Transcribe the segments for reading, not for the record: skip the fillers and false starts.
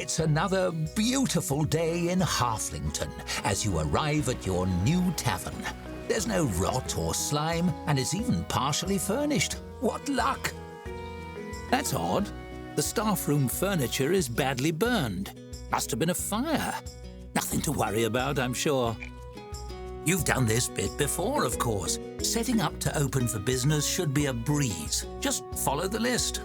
It's another beautiful day in Halflington as you arrive at your new tavern. There's no rot or slime, and it's even partially furnished. What luck! That's odd. The staff room furniture is badly burned. Must have been a fire. Nothing to worry about, I'm sure. You've done this bit before, of course. Setting up to open for business should be a breeze. Just follow the list.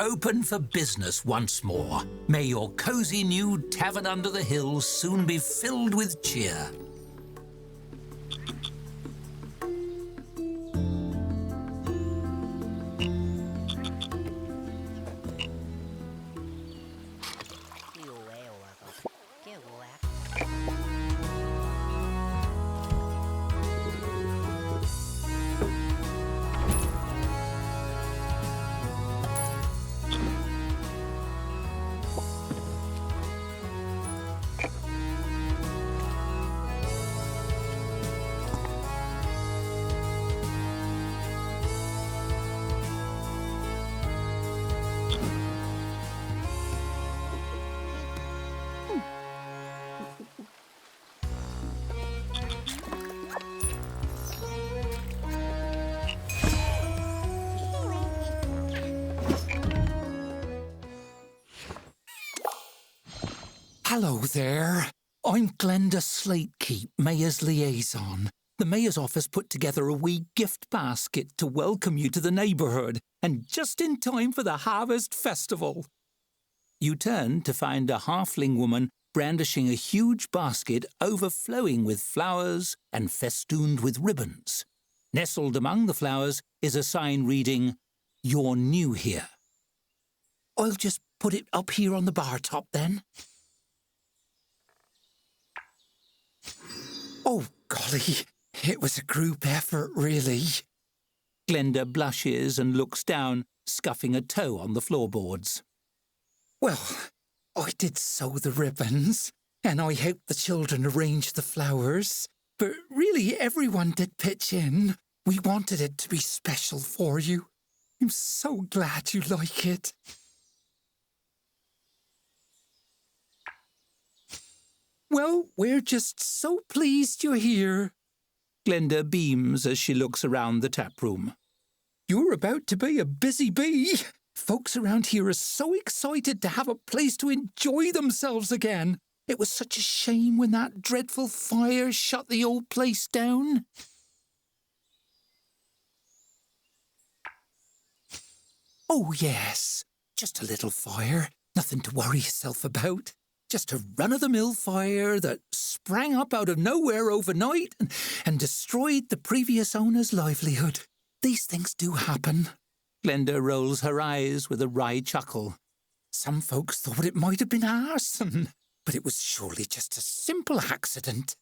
Open for business once more. May your cozy new tavern under the hills soon be filled with cheer. Hello there. I'm Glenda Slatekeep, Mayor's liaison. The Mayor's office put together a wee gift basket to welcome you to the neighbourhood, and just in time for the Harvest Festival. You turn to find a halfling woman brandishing a huge basket overflowing with flowers and festooned with ribbons. Nestled among the flowers is a sign reading, "You're new here." I'll just put it up here on the bar top then. Oh, golly, It was a group effort, really. Glenda blushes and looks down, scuffing a toe on the floorboards. Well, I did sew the ribbons, and I helped the children arrange the flowers. But really, everyone did pitch in. We wanted it to be special for you. I'm so glad you like it. Well, we're just so pleased you're here. Glenda beams as she looks around the tap room. You're about to be a busy bee. Folks around here are so excited to have a place to enjoy themselves again. It was such a shame when that dreadful fire shut the old place down. Oh, yes, just a little fire. Nothing to worry yourself about. Just a run-of-the-mill fire that sprang up out of nowhere overnight and destroyed the previous owner's livelihood. These things do happen. Glenda rolls her eyes with a wry chuckle. Some folks thought it might have been arson, but it was surely just a simple accident.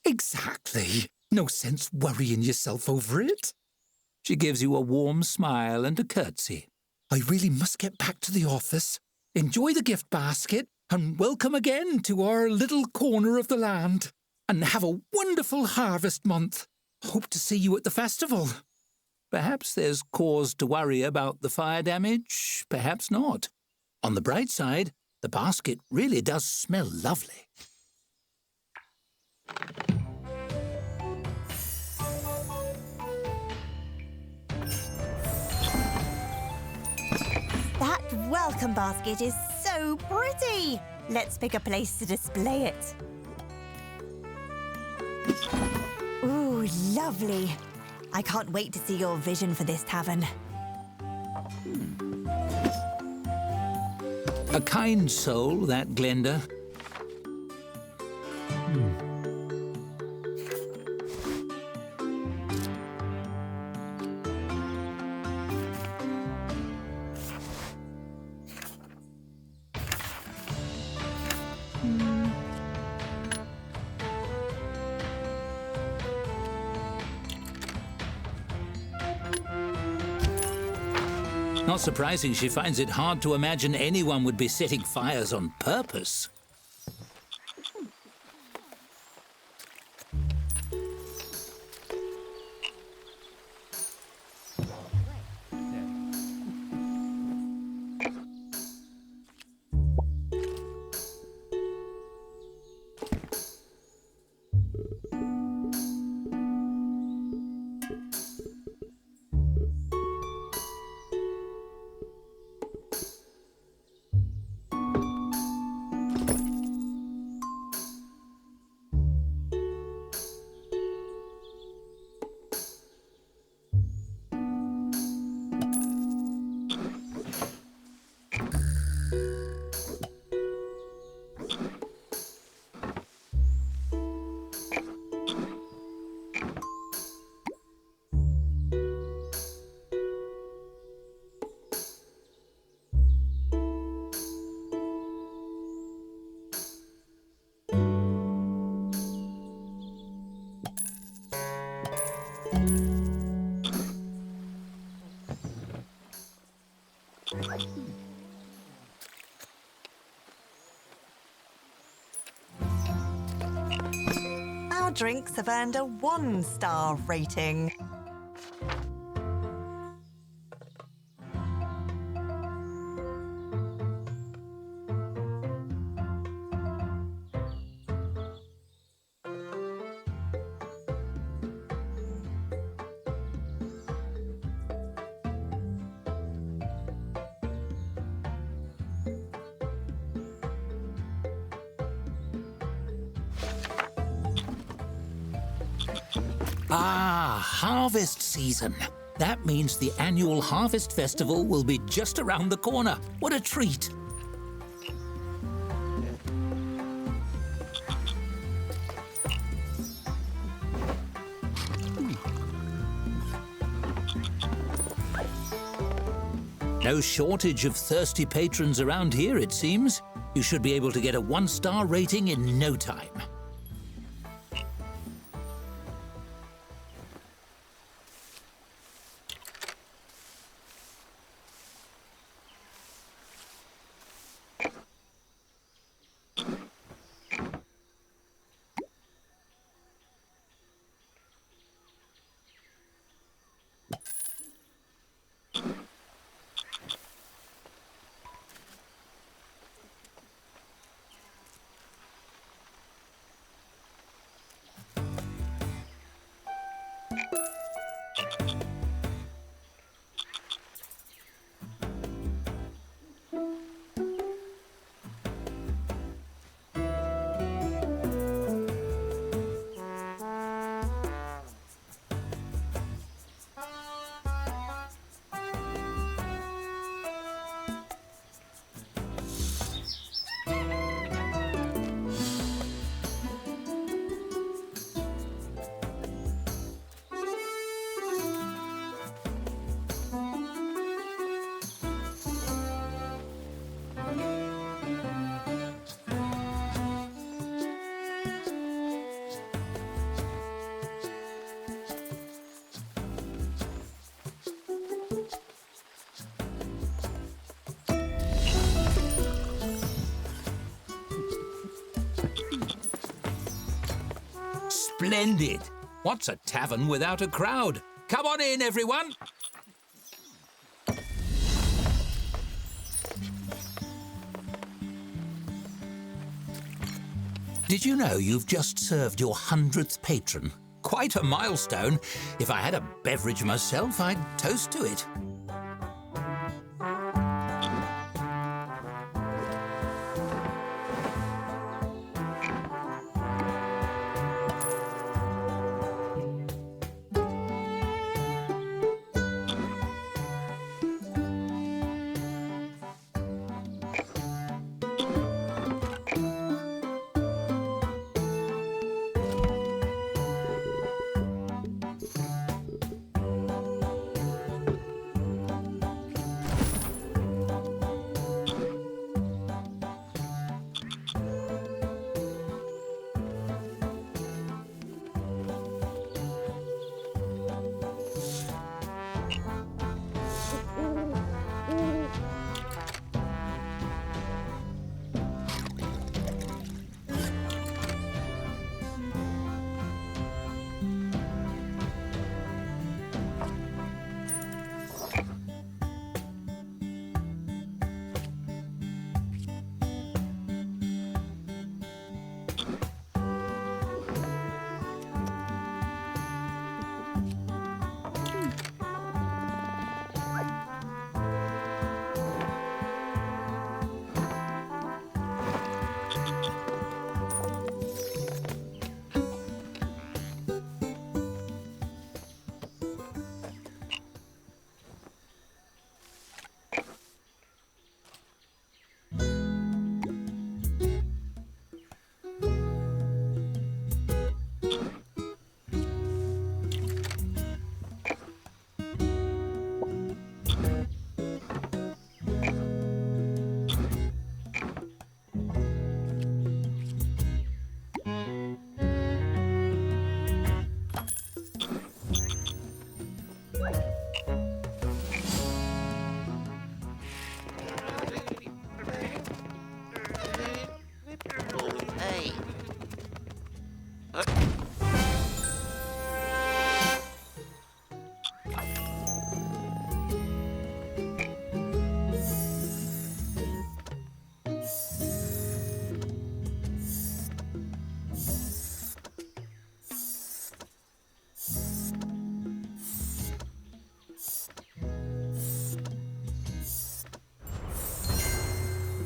Exactly. No sense worrying yourself over it. She gives you a warm smile and a curtsy. I really must get back to the office. Enjoy the gift basket and welcome again to our little corner of the land. And have a wonderful harvest month. Hope to see you at the festival. Perhaps there's cause to worry about the fire damage, perhaps not. On the bright side, the basket really does smell lovely. That welcome basket is so pretty. Let's pick a place to display it. Ooh, lovely. I can't wait to see your vision for this tavern. A kind soul, that Glenda. Not surprising she finds it hard to imagine anyone would be setting fires on purpose. Our drinks have earned a 1-star rating. Ah, harvest season. That means the annual Harvest Festival will be just around the corner. What a treat! No shortage of thirsty patrons around here, it seems. You should be able to get a 1-star rating in no time. Splendid! What's a tavern without a crowd? Come on in, everyone! Did you know you've just served your 100th patron? Quite a milestone. If I had a beverage myself, I'd toast to it.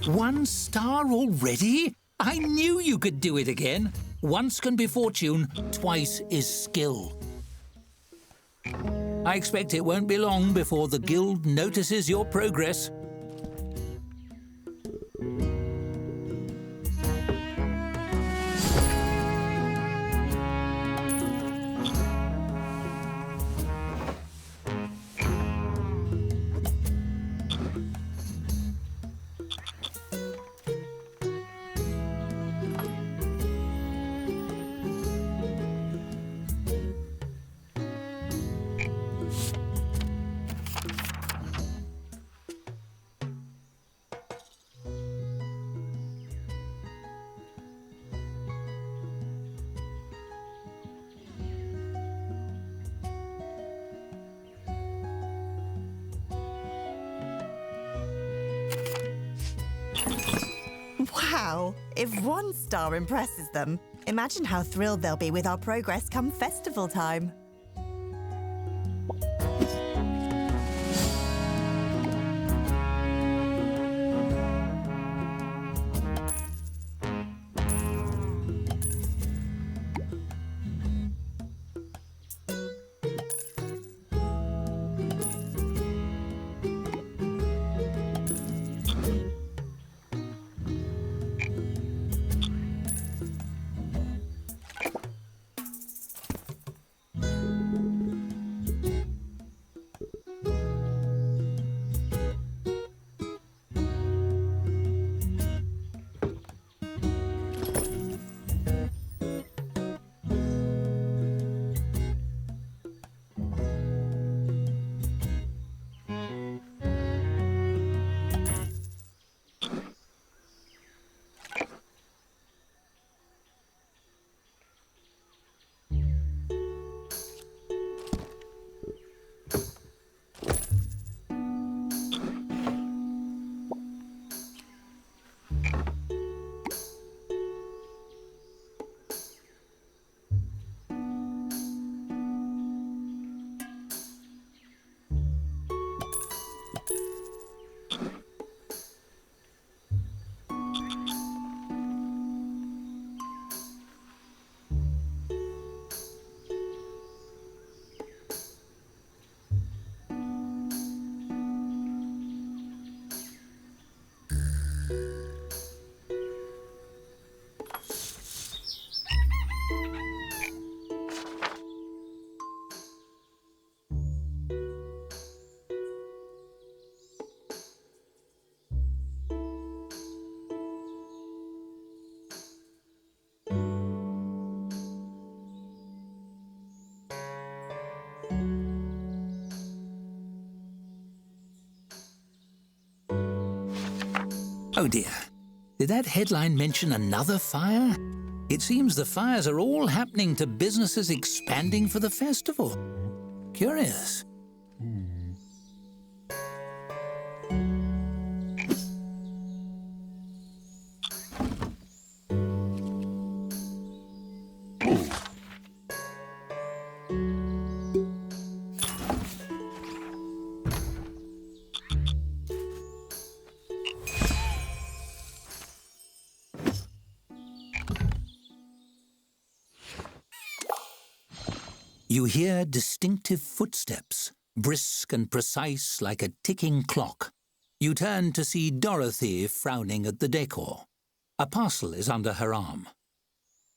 One star already? I knew you could do it again. Once can be fortune, twice is skill. I expect it won't be long before the guild notices your progress. Wow! If 1 star impresses them, imagine how thrilled they'll be with our progress come festival time. Oh dear. Did that headline mention another fire? It seems the fires are all happening to businesses expanding for the festival. Curious. You hear distinctive footsteps, brisk and precise like a ticking clock. You turn to see Dorothy frowning at the decor. A parcel is under her arm.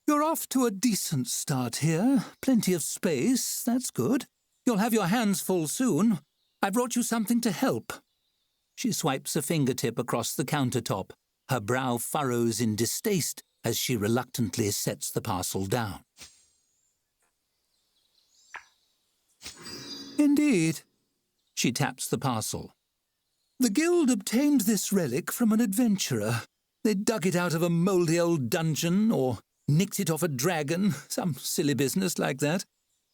You're off to a decent start here. Plenty of space, that's good. You'll have your hands full soon. I brought you something to help. She swipes a fingertip across the countertop. Her brow furrows in distaste as she reluctantly sets the parcel down. Indeed. She taps the parcel. The guild obtained this relic from an adventurer. They dug it out of a mouldy old dungeon or nicked it off a dragon, some silly business like that.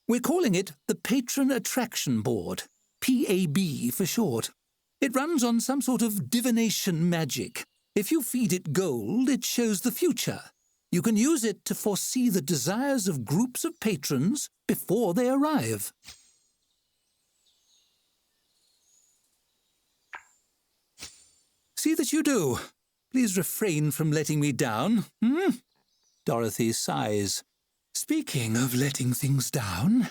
We're calling it the Patron Attraction Board, PAB for short. It runs on some sort of divination magic. If you feed it gold, it shows the future. You can use it to foresee the desires of groups of patrons before they arrive. See that you do. Please refrain from letting me down, Dorothy sighs. Speaking of letting things down,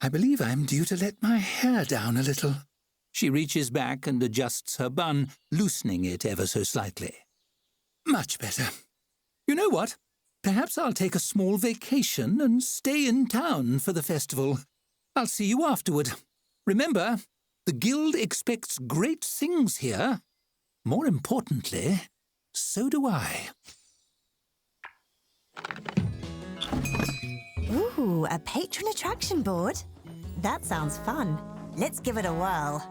I believe I'm due to let my hair down a little. She reaches back and adjusts her bun, loosening it ever so slightly. Much better. You know what? Perhaps I'll take a small vacation and stay in town for the festival. I'll see you afterward. Remember, the guild expects great things here. More importantly, so do I. Ooh, a patron attraction board? That sounds fun. Let's give it a whirl.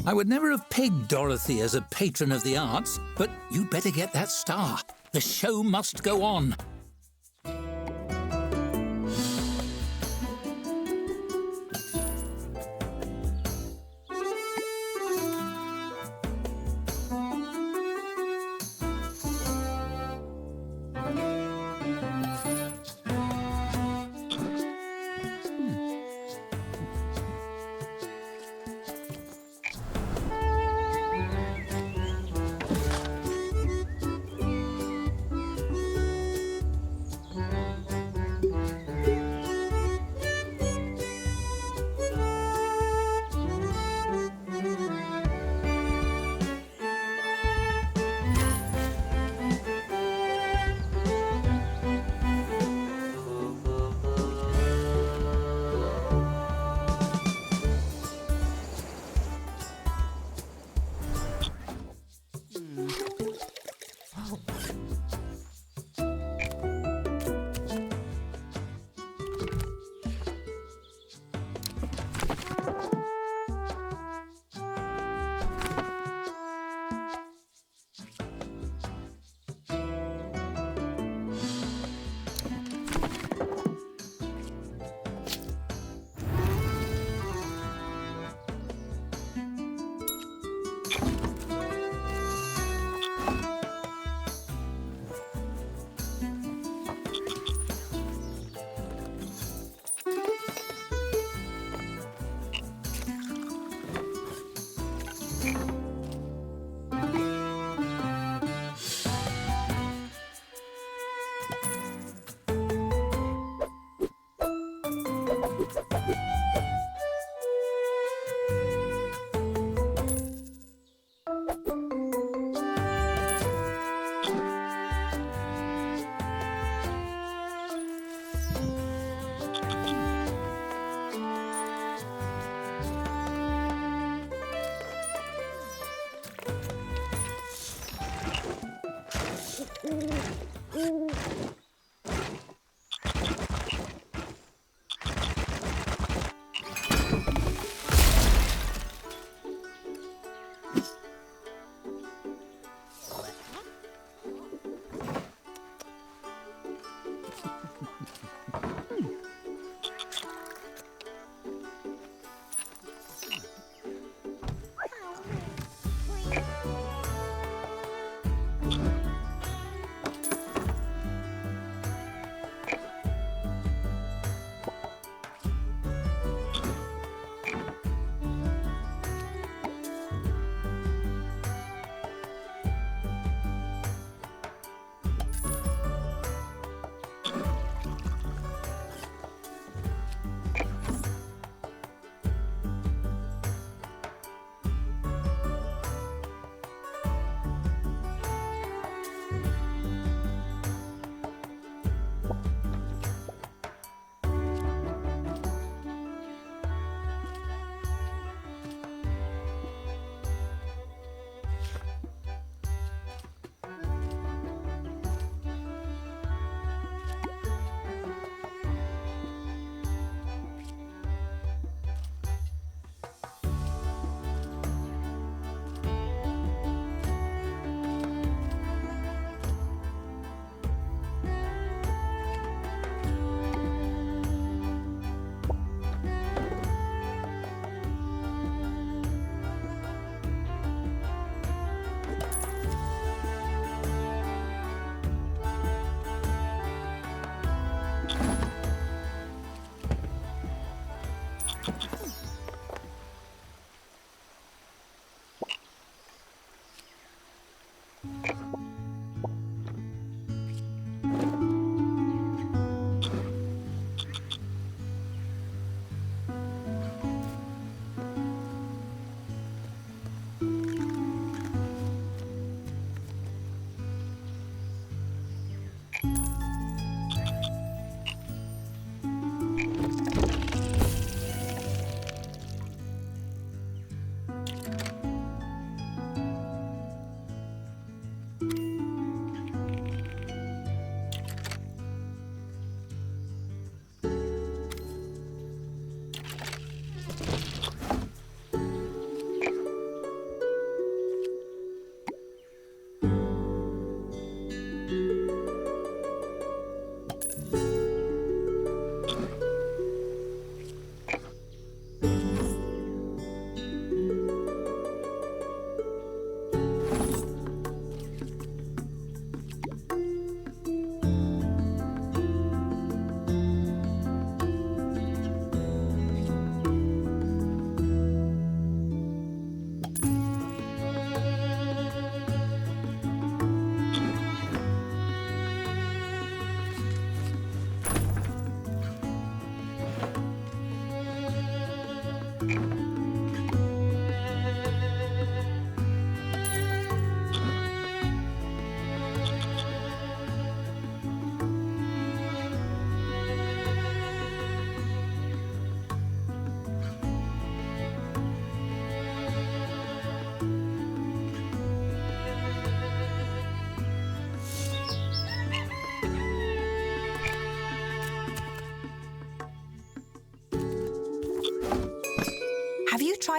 I would never have pegged Dorothy as a patron of the arts, but you'd better get that star. The show must go on.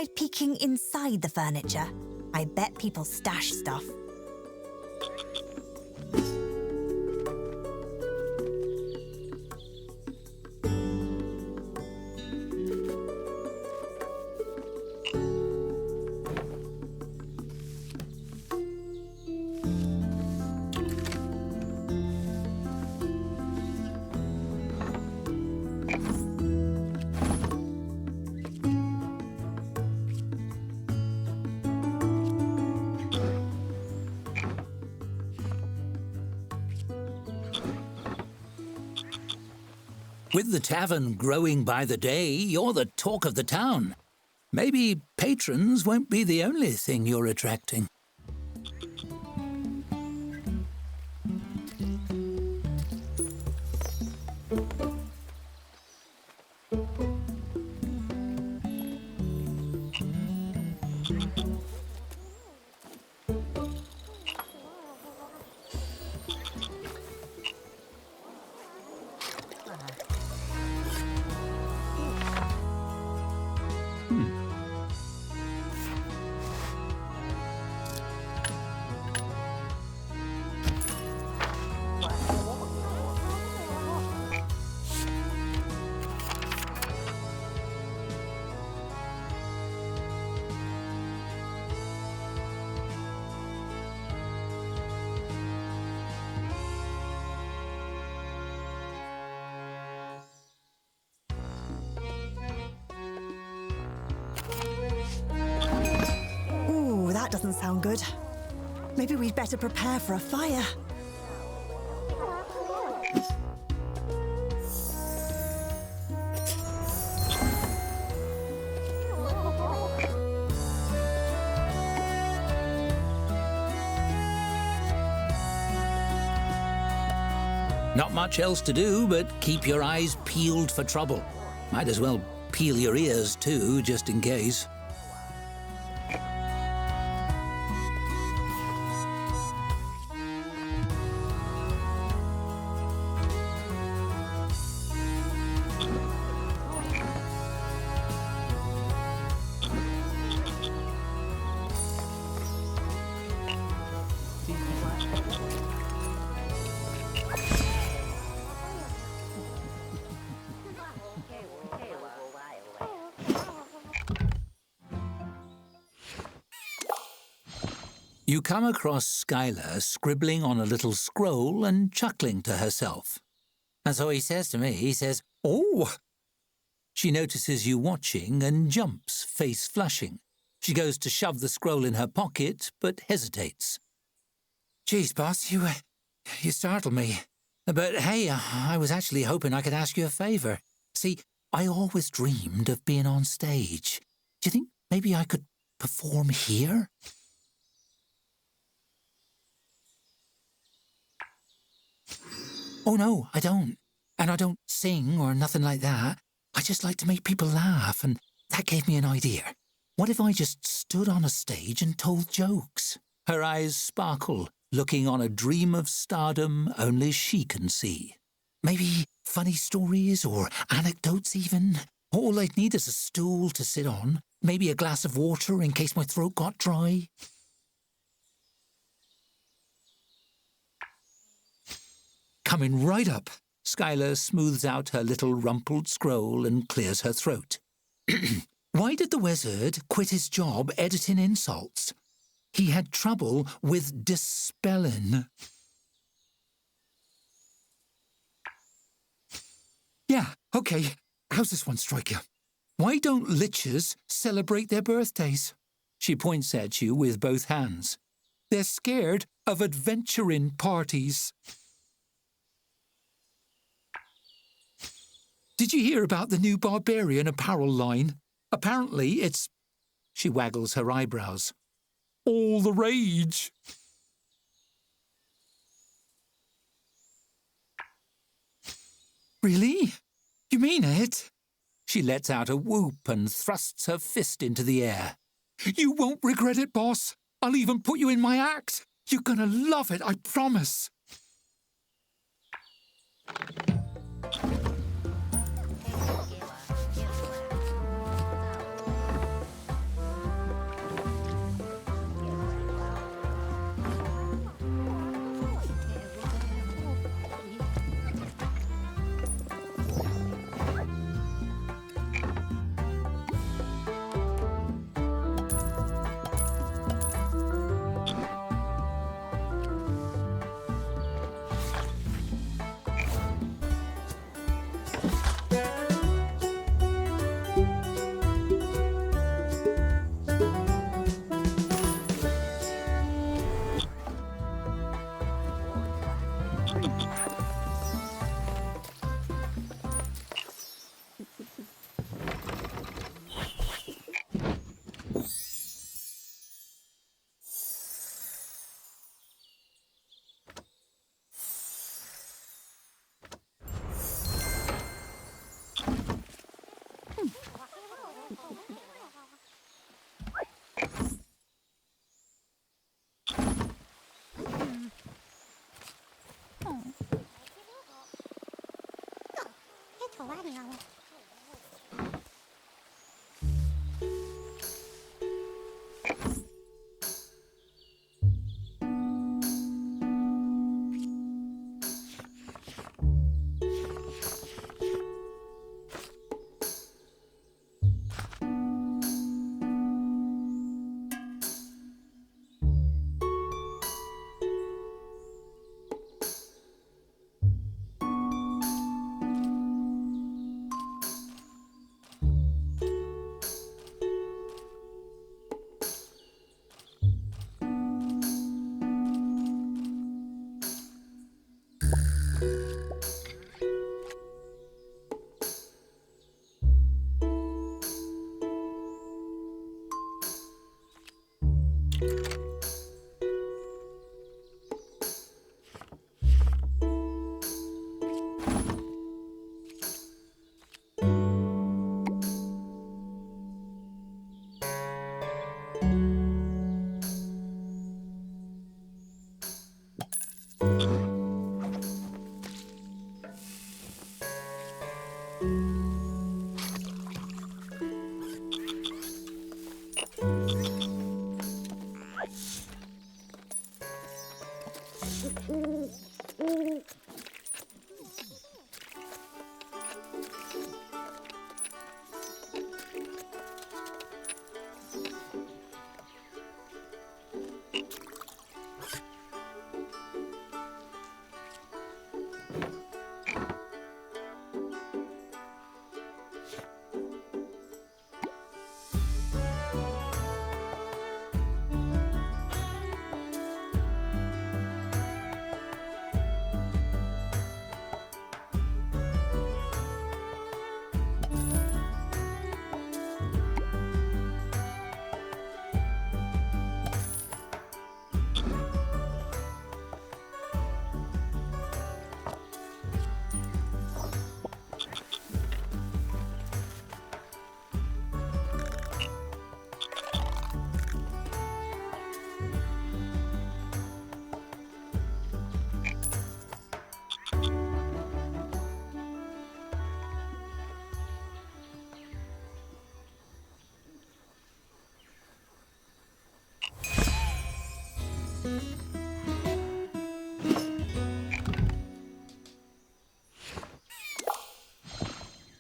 tried peeking inside the furniture? I bet people stash stuff. With the tavern growing by the day, you're the talk of the town. Maybe patrons won't be the only thing you're attracting. Ooh, that doesn't sound good. Maybe we'd better prepare for a fire. Not much else to do but keep your eyes peeled for trouble. Might as well peel your ears too, just in case. You come across Skylar scribbling on a little scroll and chuckling to herself. And so he says to me, "Oh!" She notices you watching and jumps, face flushing. She goes to shove the scroll in her pocket, but hesitates. "Geez, boss, you startled me. But hey, I was actually hoping I could ask you a favour. See, I always dreamed of being on stage. Do you think maybe I could perform here?" "Oh, no, I don't. And I don't sing or nothing like that. I just like to make people laugh, and that gave me an idea. What if I just stood on a stage and told jokes?" Her eyes sparkle, looking on a dream of stardom only she can see. Maybe funny stories or anecdotes even. All I'd need is a stool to sit on, maybe a glass of water in case my throat got dry. Coming right up, Skylar smooths out her little rumpled scroll and clears her throat. Why did the wizard quit his job editing insults? He had trouble with dispelling. Yeah, okay. How's this one strike you? Why don't liches celebrate their birthdays? She points at you with both hands. They're scared of adventuring parties. Did you hear about the new barbarian apparel line? Apparently it's... She waggles her eyebrows. All the rage. Really? You mean it? She lets out a whoop and thrusts her fist into the air. You won't regret it, boss. I'll even put you in my act. You're gonna love it, I promise.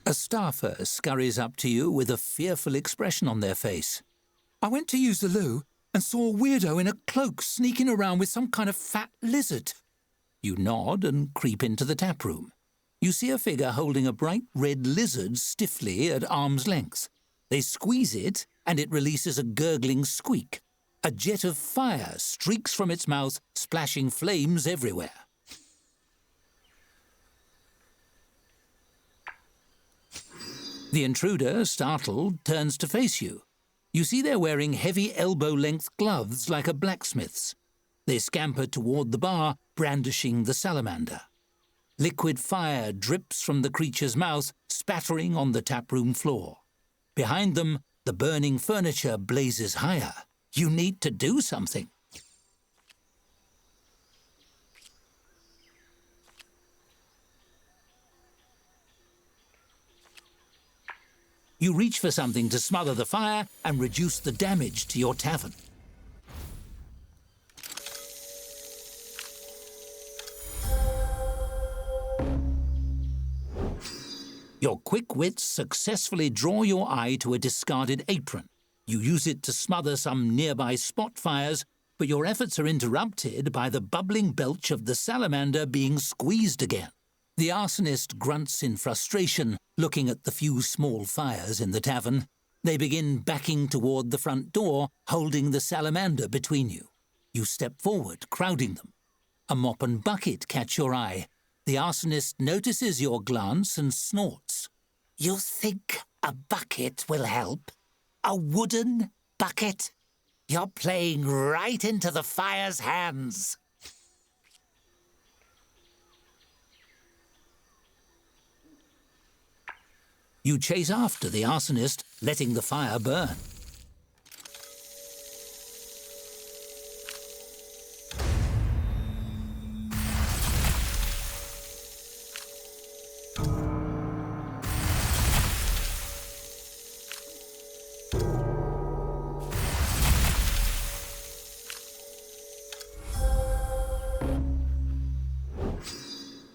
A staffer scurries up to you with a fearful expression on their face. I went to use the loo and saw a weirdo in a cloak sneaking around with some kind of fat lizard. You nod and creep into the tap room. You see a figure holding a bright red lizard stiffly at arm's length. They squeeze it and it releases a gurgling squeak. A jet of fire streaks from its mouth, splashing flames everywhere. The intruder, startled, turns to face you. You see they're wearing heavy elbow-length gloves like a blacksmith's. They scamper toward the bar, brandishing the salamander. Liquid fire drips from the creature's mouth, spattering on the taproom floor. Behind them, the burning furniture blazes higher. You need to do something. You reach for something to smother the fire and reduce the damage to your tavern. Your quick wits successfully draw your eye to a discarded apron. You use it to smother some nearby spot fires, but your efforts are interrupted by the bubbling belch of the salamander being squeezed again. The arsonist grunts in frustration, looking at the few small fires in the tavern. They begin backing toward the front door, holding the salamander between you. You step forward, crowding them. A mop and bucket catch your eye. The arsonist notices your glance and snorts. You think a bucket will help? A wooden bucket? You're playing right into the fire's hands. You chase after the arsonist, letting the fire burn.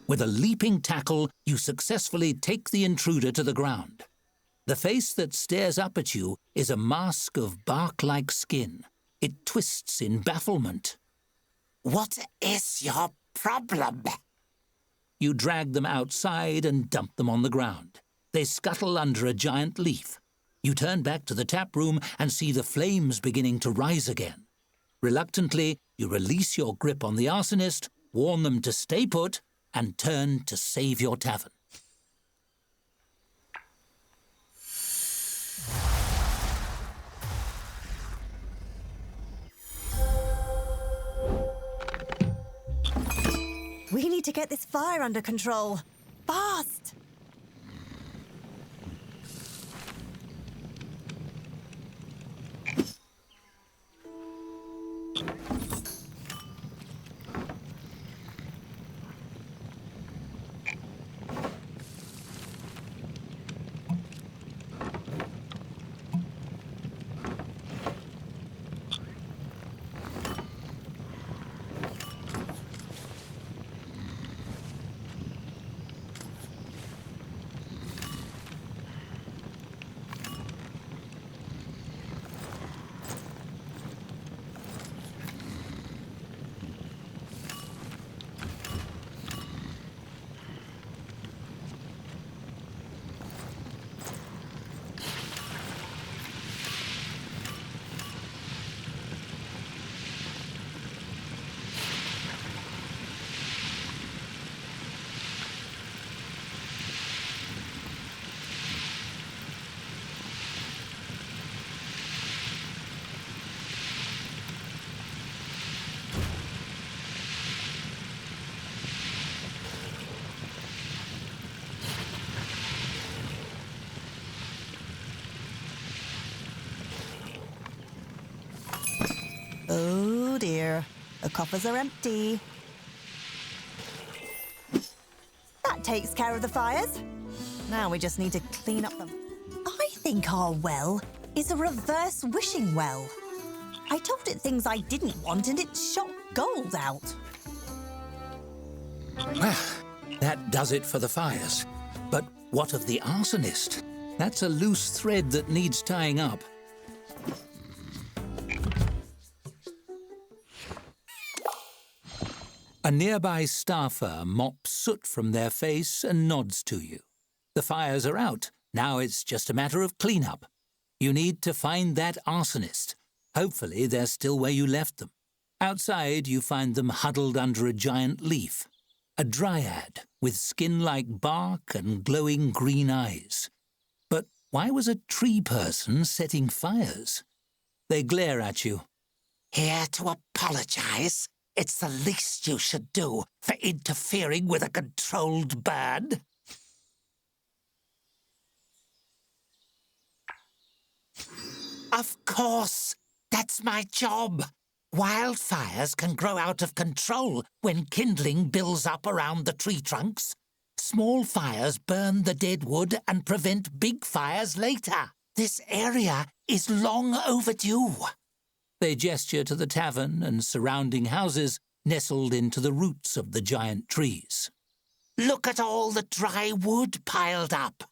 With a leaping tackle, you successfully take the intruder to the ground. The face that stares up at you is a mask of bark-like skin. It twists in bafflement. What is your problem? You drag them outside and dump them on the ground. They scuttle under a giant leaf. You turn back to the tap room and see the flames beginning to rise again. Reluctantly, you release your grip on the arsonist, warn them to stay put, and turn to save your tavern. We need to get this fire under control. Fast! Oh dear, the coffers are empty. That takes care of the fires. Now we just need to clean up them. I think our well is a reverse wishing well. I told it things I didn't want and it shot gold out. Well, that does it for the fires. But what of the arsonist? That's a loose thread that needs tying up. A nearby staffer mops soot from their face and nods to you. The fires are out. Now it's just a matter of cleanup. You need to find that arsonist. Hopefully they're still where you left them. Outside, you find them huddled under a giant leaf. A dryad with skin like bark and glowing green eyes. But why was a tree person setting fires? They glare at you. Here to apologize. It's the least you should do for interfering with a controlled bird. Of course, that's my job. Wildfires can grow out of control when kindling builds up around the tree trunks. Small fires burn the dead wood and prevent big fires later. This area is long overdue. They gesture to the tavern and surrounding houses nestled into the roots of the giant trees. Look at all the dry wood piled up.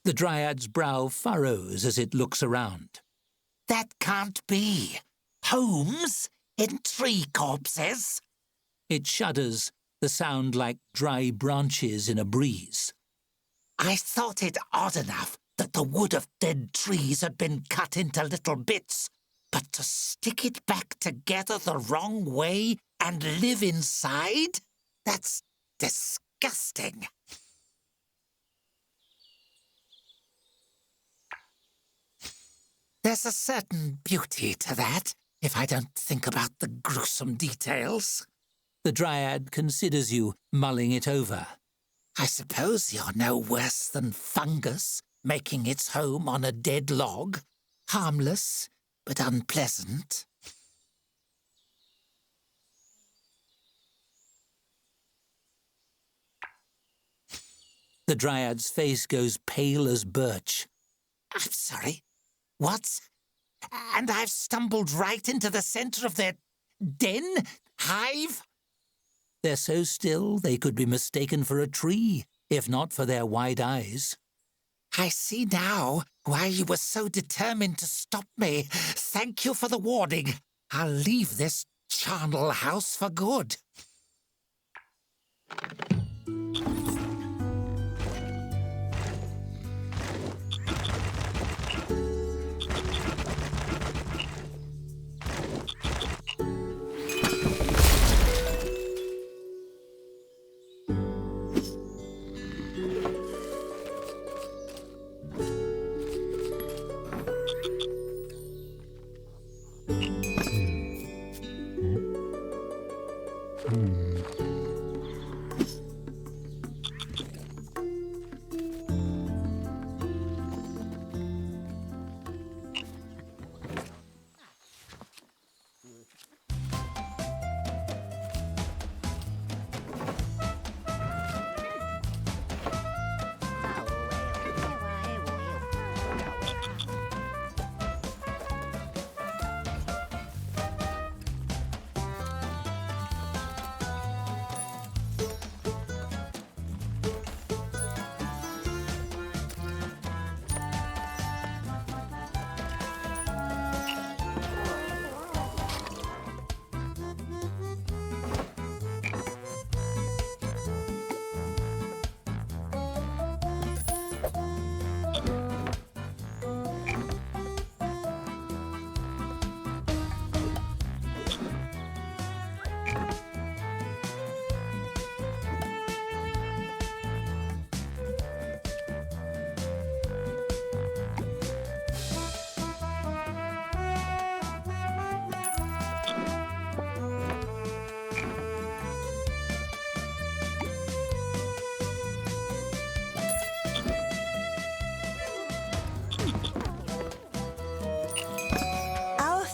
The dryad's brow furrows as it looks around. That can't be. Homes in tree corpses? It shudders, the sound like dry branches in a breeze. I thought it odd enough that the wood of dead trees had been cut into little bits, but to stick it back together the wrong way and live inside? That's disgusting. There's a certain beauty to that, if I don't think about the gruesome details. The dryad considers you, mulling it over. I suppose you're no worse than fungus, making its home on a dead log. Harmless, but unpleasant. The dryad's face goes pale as birch. I'm sorry. What? and I've stumbled right into the center of their hive. They're so still they could be mistaken for a tree, if not for their wide eyes. I see now why you were so determined to stop me. Thank you for the warning. I'll leave this charnel house for good.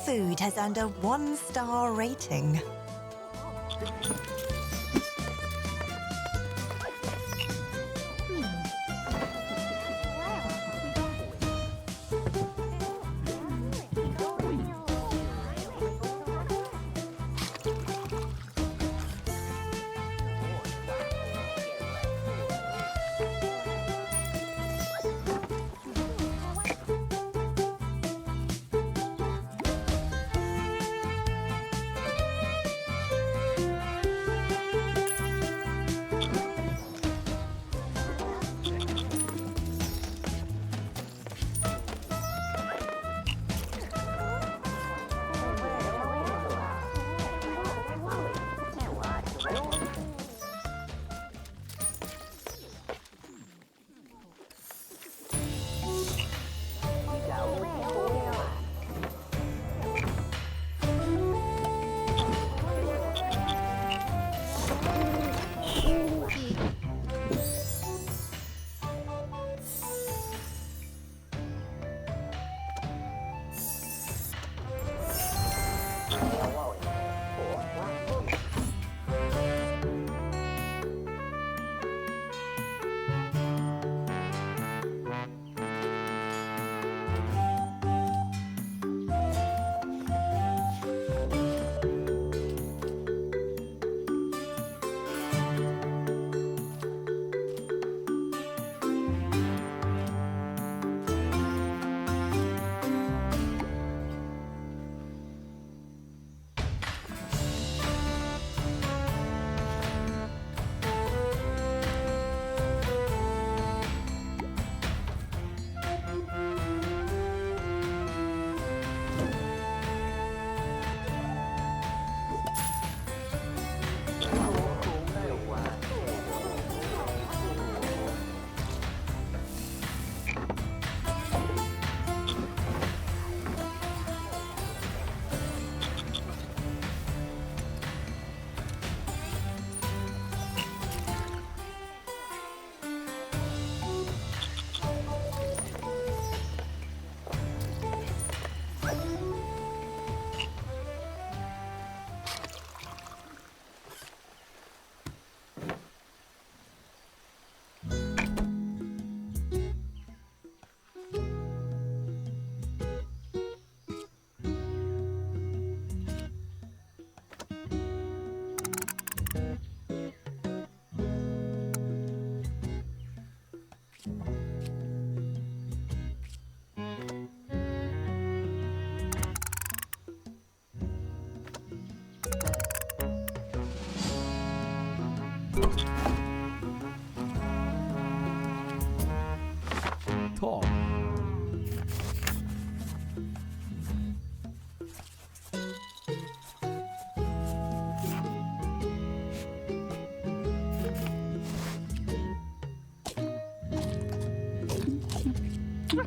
Food has earned a 1-star rating. Ah.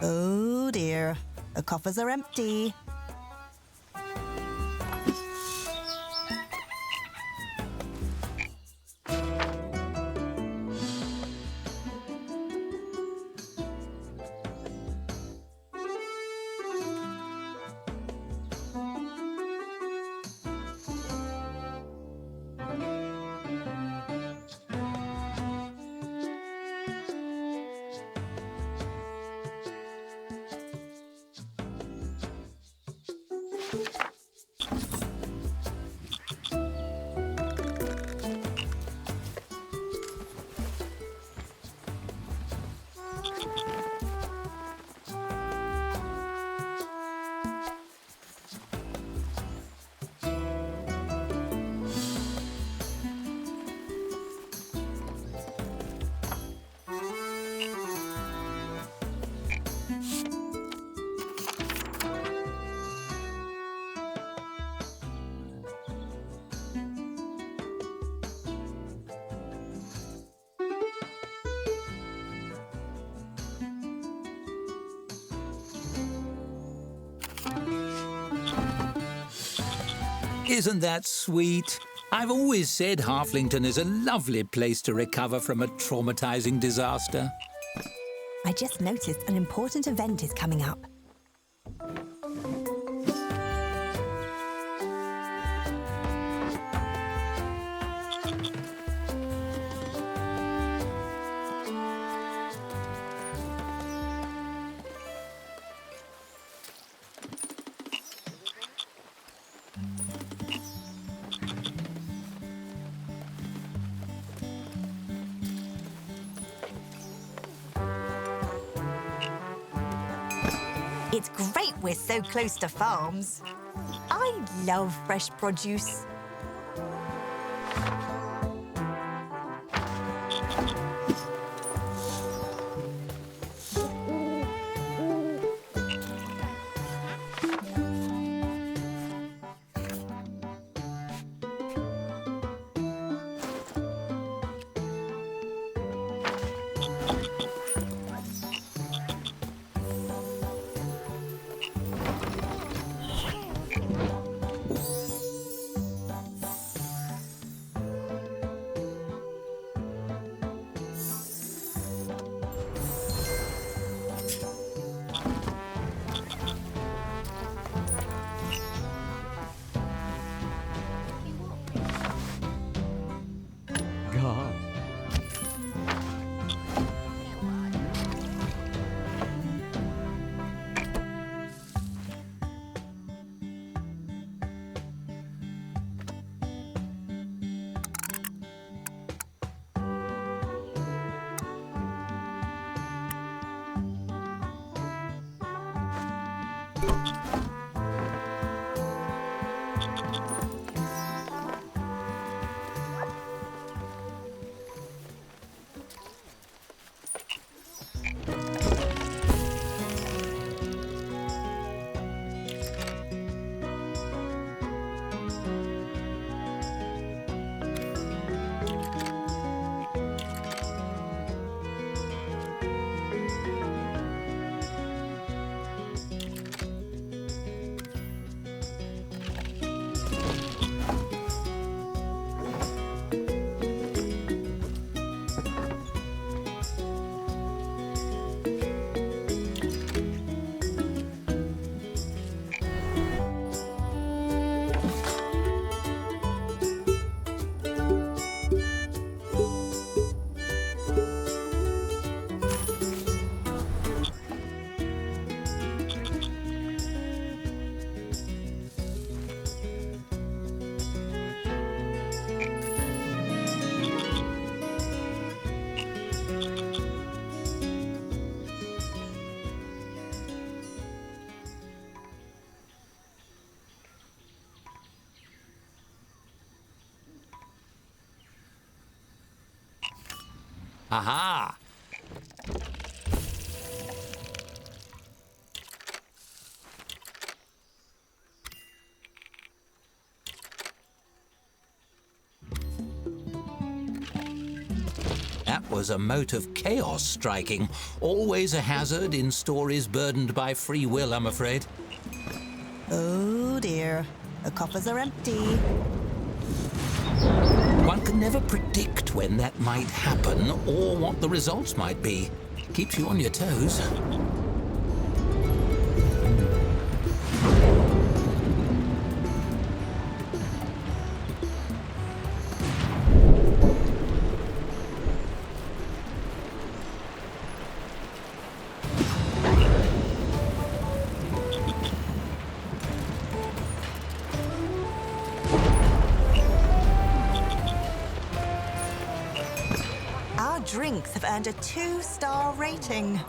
Oh dear, the coffers are empty. Isn't that sweet? I've always said Halflington is a lovely place to recover from a traumatizing disaster. I just noticed an important event is coming up. It's great we're so close to farms. I love fresh produce. Aha! That was a mote of chaos striking. Always a hazard in stories burdened by free will, I'm afraid. Oh dear, the coffers are empty. One can never predict when that might happen or what the results might be. Keeps you on your toes. Our drinks have earned a 2-star rating.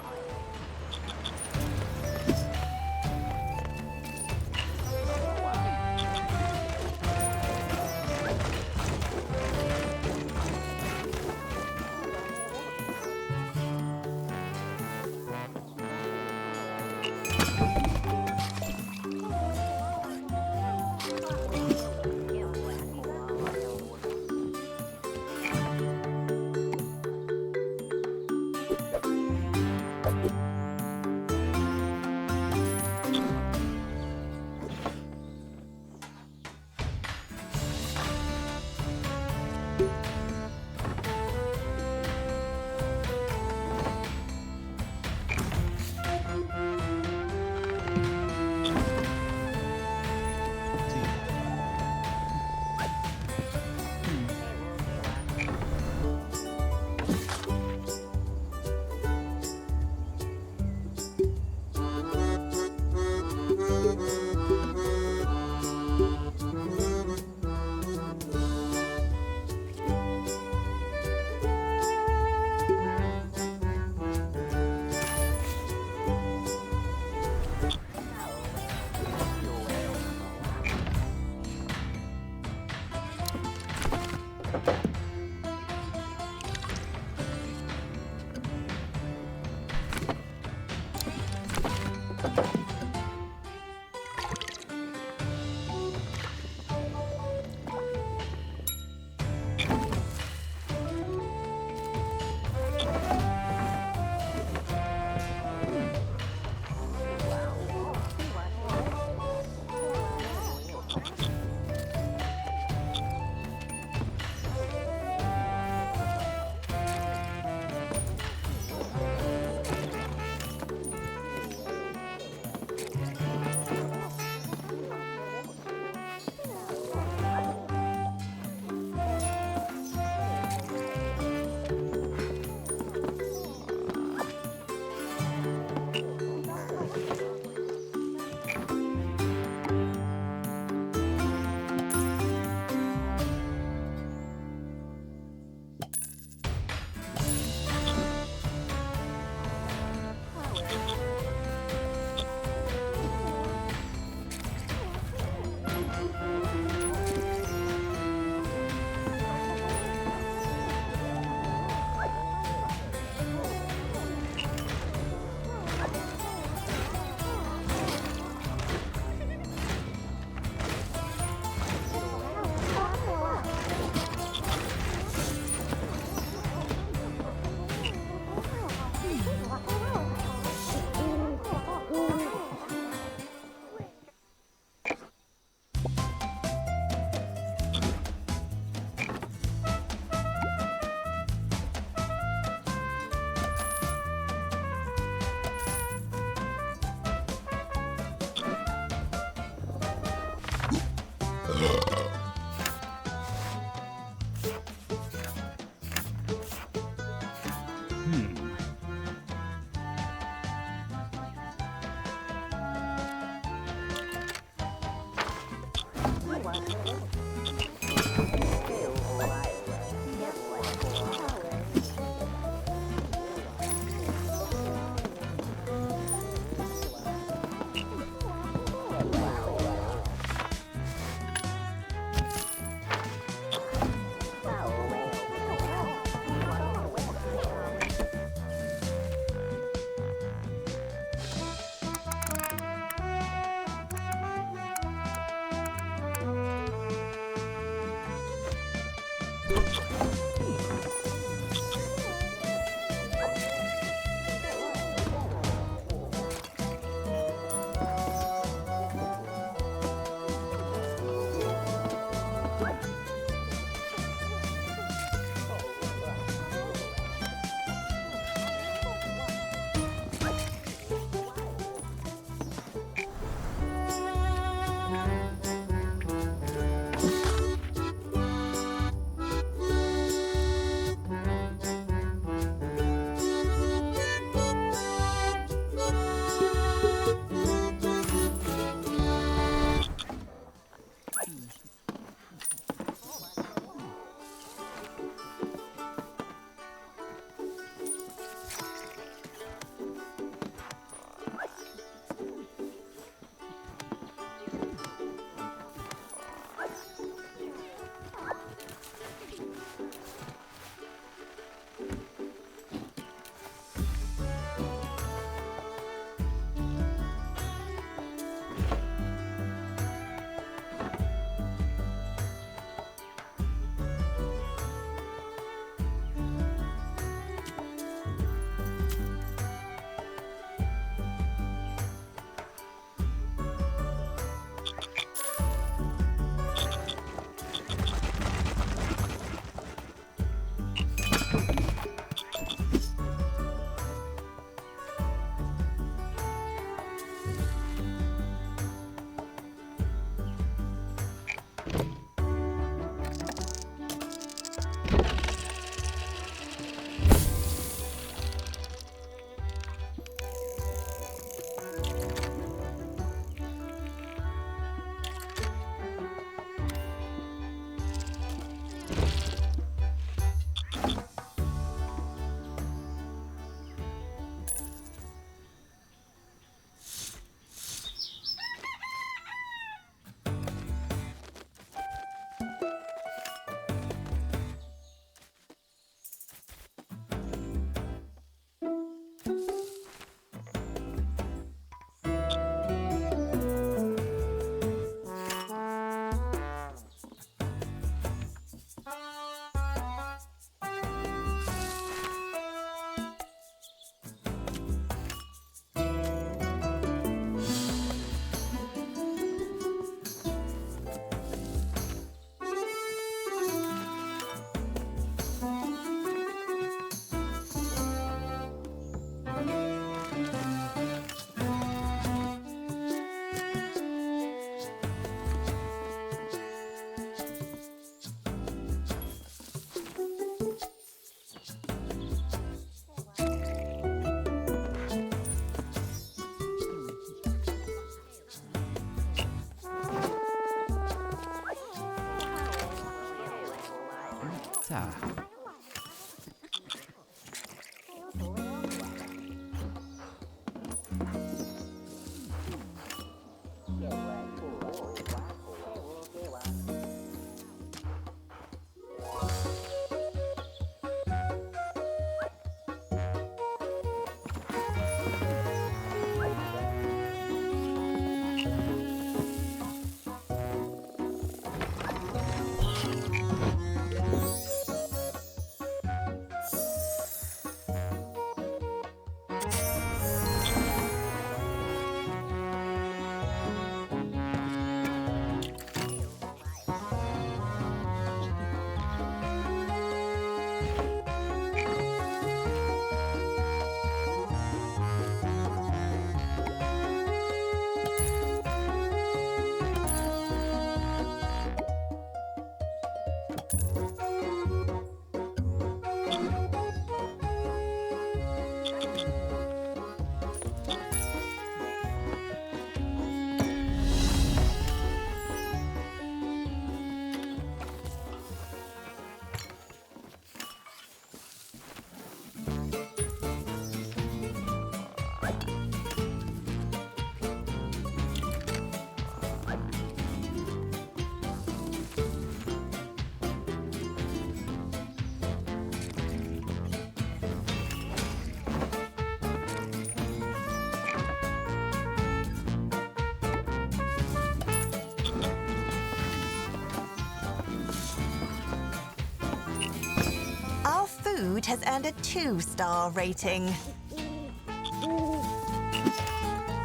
food has earned a 2-star rating.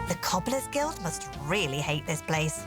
The Cobblers Guild must really hate this place.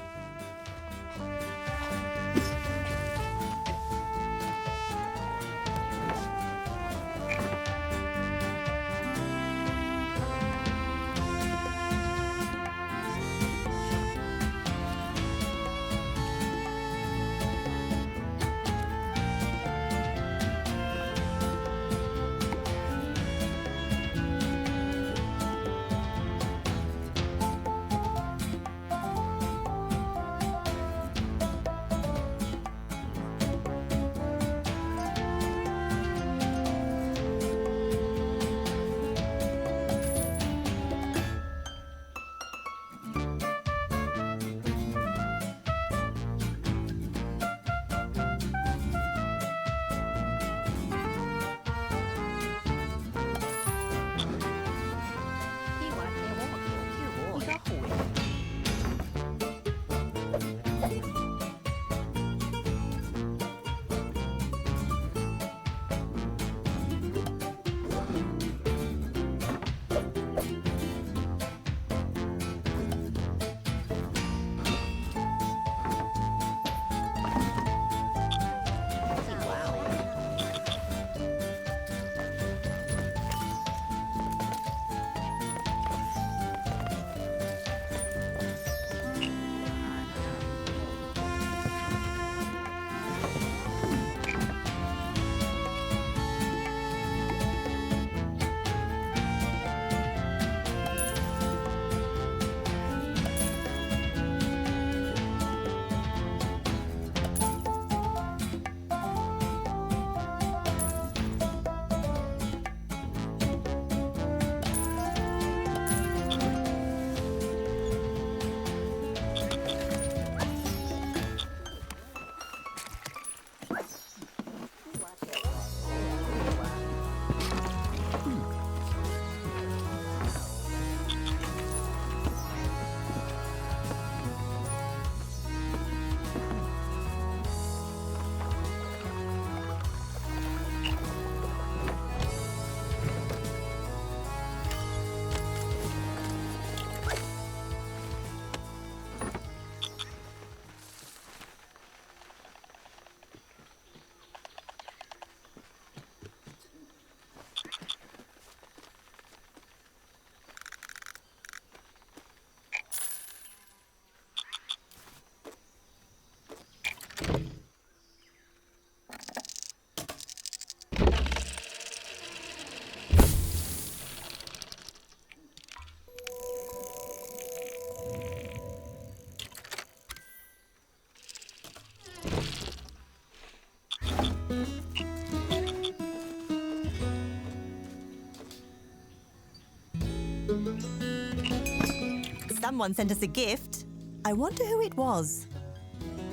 Someone sent us a gift. I wonder who it was.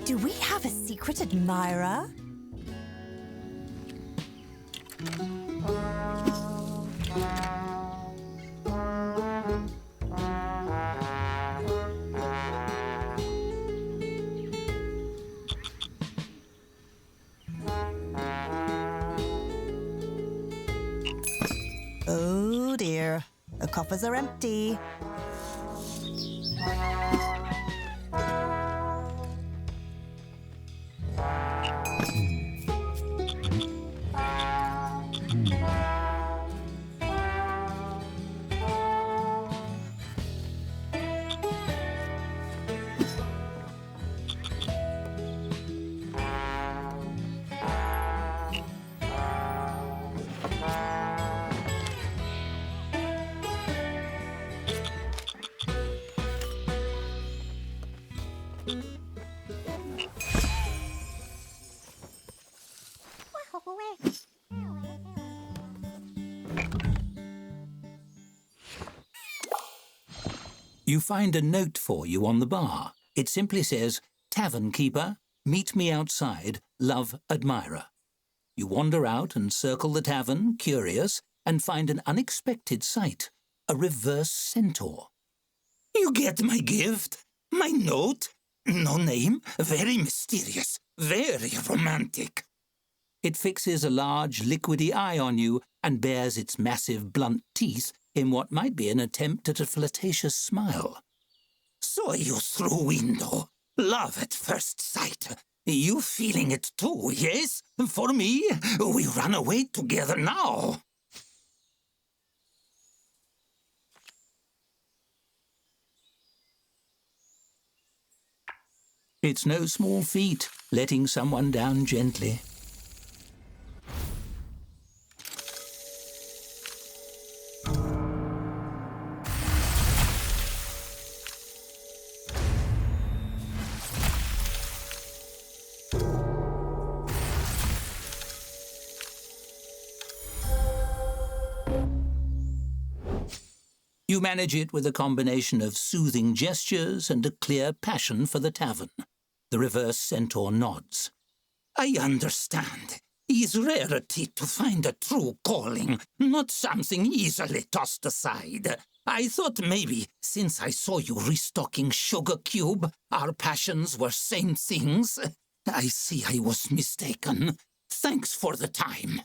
Do we have a secret admirer? Oh dear, the coffers are empty. You find a note for you on the bar. It simply says, "Tavern keeper, meet me outside, love admirer." You wander out and circle the tavern, curious, and find an unexpected sight, a reverse centaur. You get my gift? My note? No name? Very mysterious. Very romantic. It fixes a large liquidy eye on you and bares its massive blunt teeth in what might be an attempt at a flirtatious smile. Saw you through window. Love at first sight. You feeling it too, yes? For me, we run away together now. It's no small feat, letting someone down gently. You manage it with a combination of soothing gestures and a clear passion for the tavern. The reverse centaur nods. I understand. It's rarity to find a true calling, not something easily tossed aside. I thought maybe, since I saw you restocking Sugar Cube, our passions were same things. I see I was mistaken. Thanks for the time.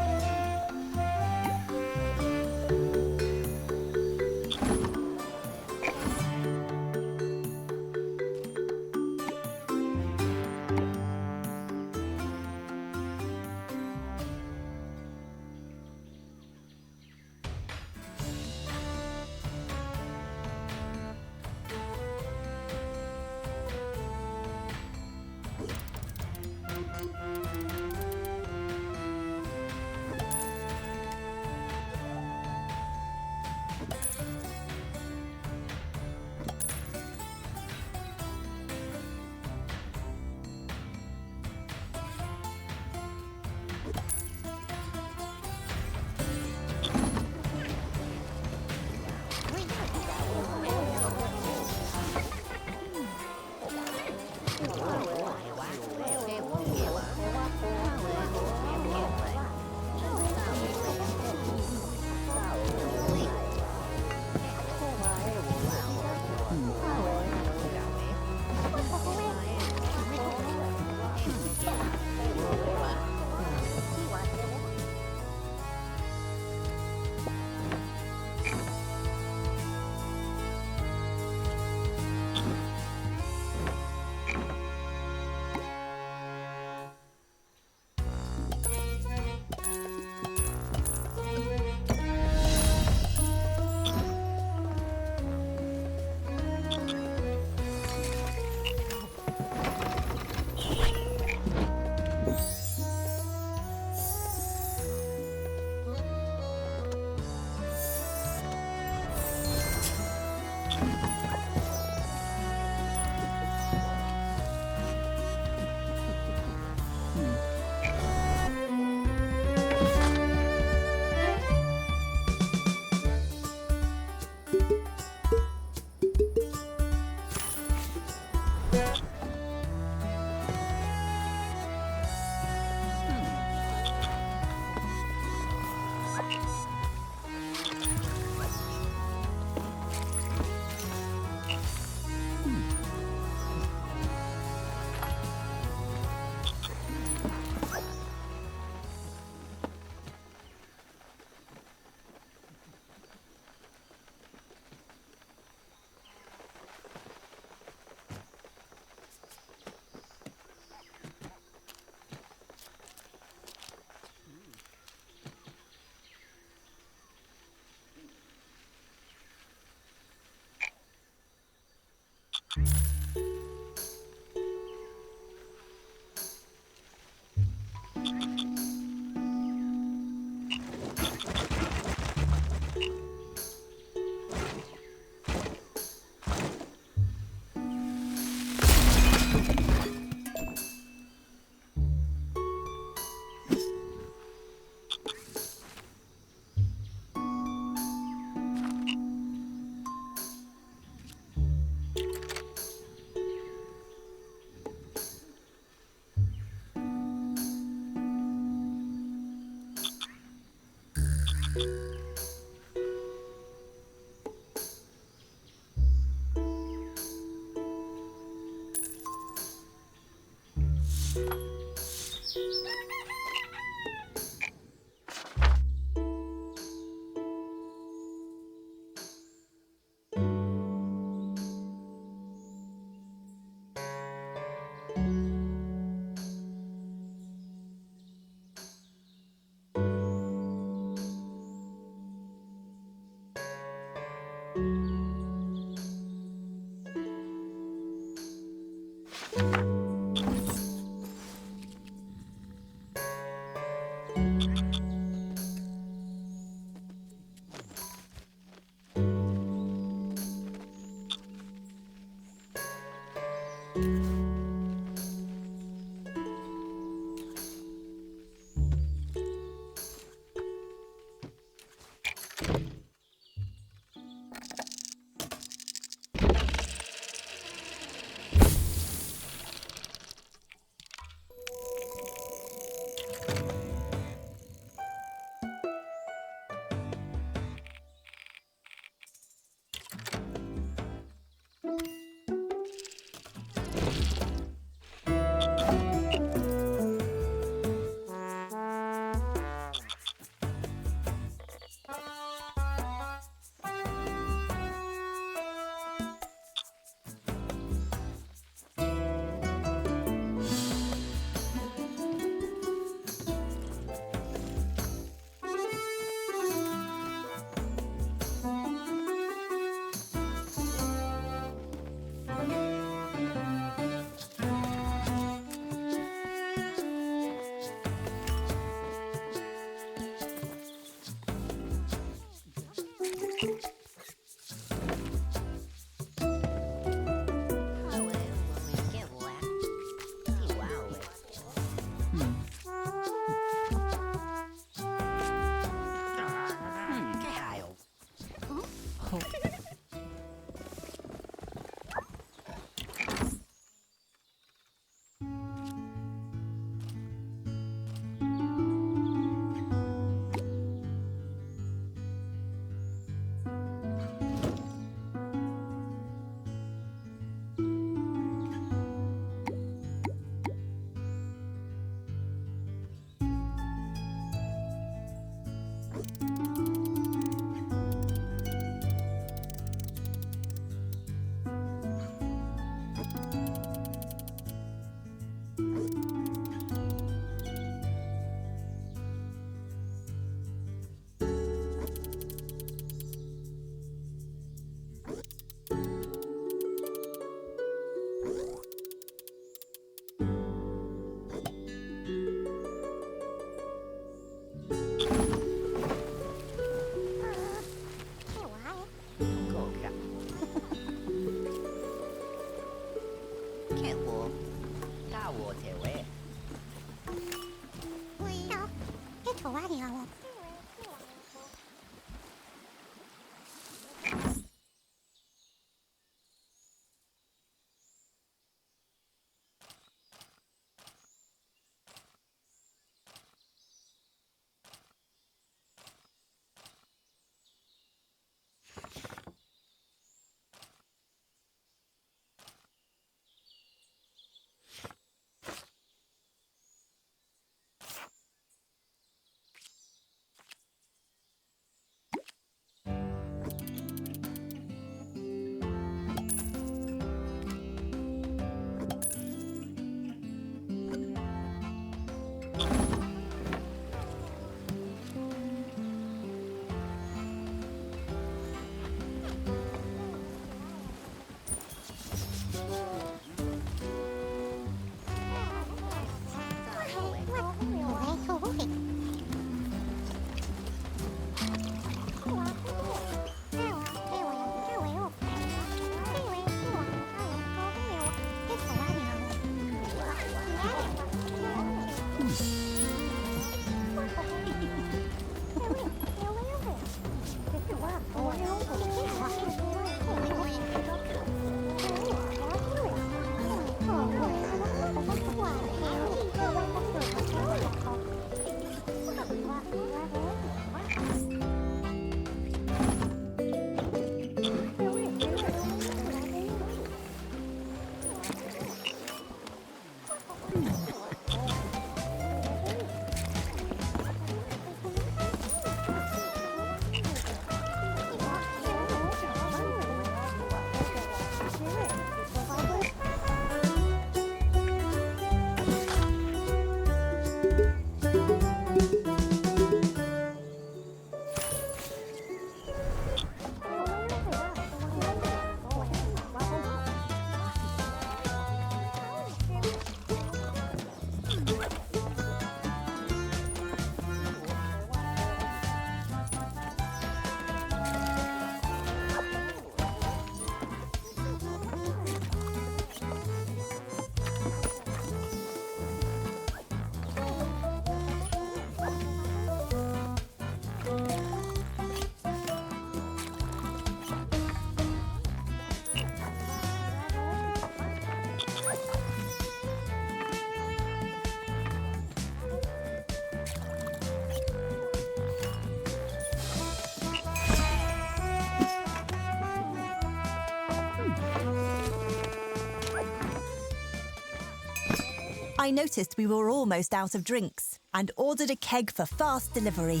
I noticed we were almost out of drinks and ordered a keg for fast delivery.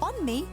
On me.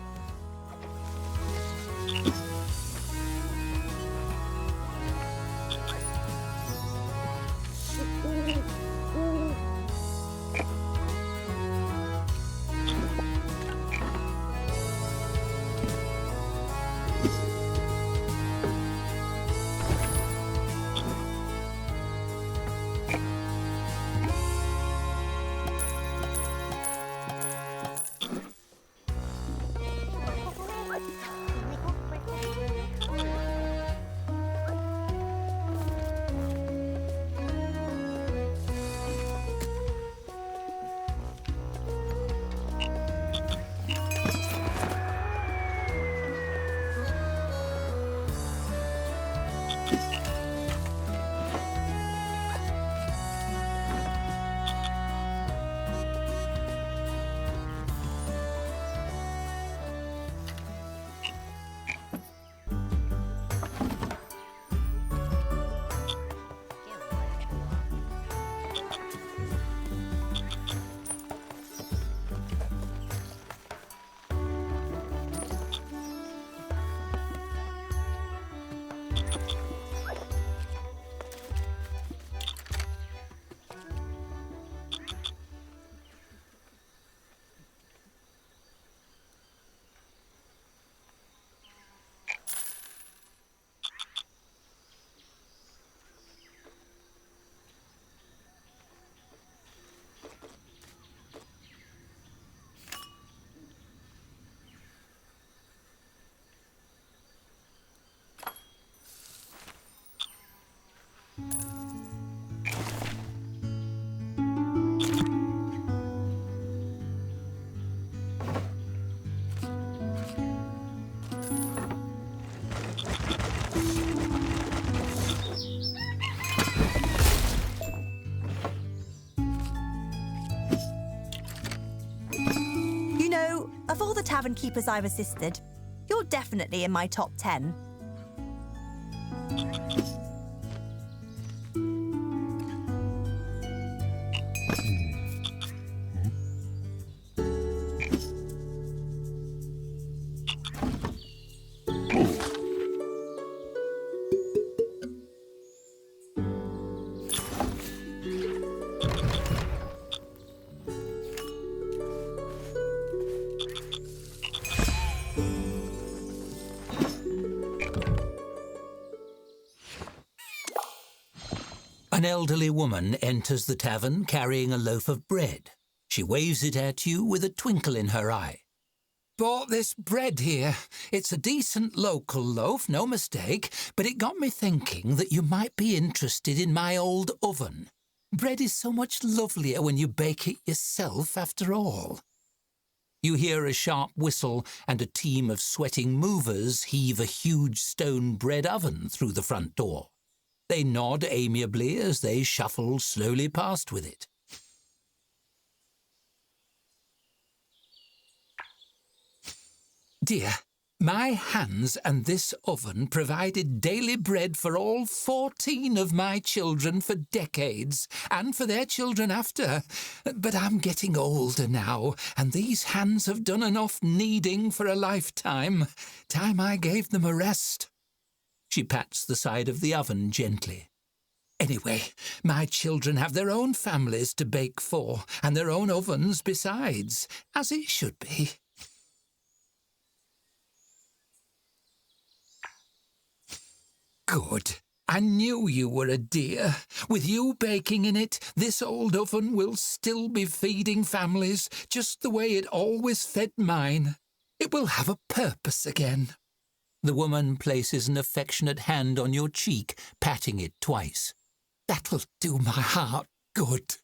You know, of all the tavern keepers I've assisted, you're definitely in my top 10. An elderly woman enters the tavern carrying a loaf of bread. She waves it at you with a twinkle in her eye. Bought this bread here. It's a decent local loaf, no mistake, but it got me thinking that you might be interested in my old oven. Bread is so much lovelier when you bake it yourself, after all. You hear a sharp whistle and a team of sweating movers heave a huge stone bread oven through the front door. They nod amiably as they shuffle slowly past with it. Dear, my hands and this oven provided daily bread for all 14 of my children for decades, and for their children after. But I'm getting older now, and these hands have done enough kneading for a lifetime. Time I gave them a rest. She pats the side of the oven gently. Anyway, my children have their own families to bake for, and their own ovens besides, as it should be. Good. I knew you were a dear. With you baking in it, this old oven will still be feeding families, just the way it always fed mine. It will have a purpose again. The woman places an affectionate hand on your cheek, patting it twice. That will do my heart good.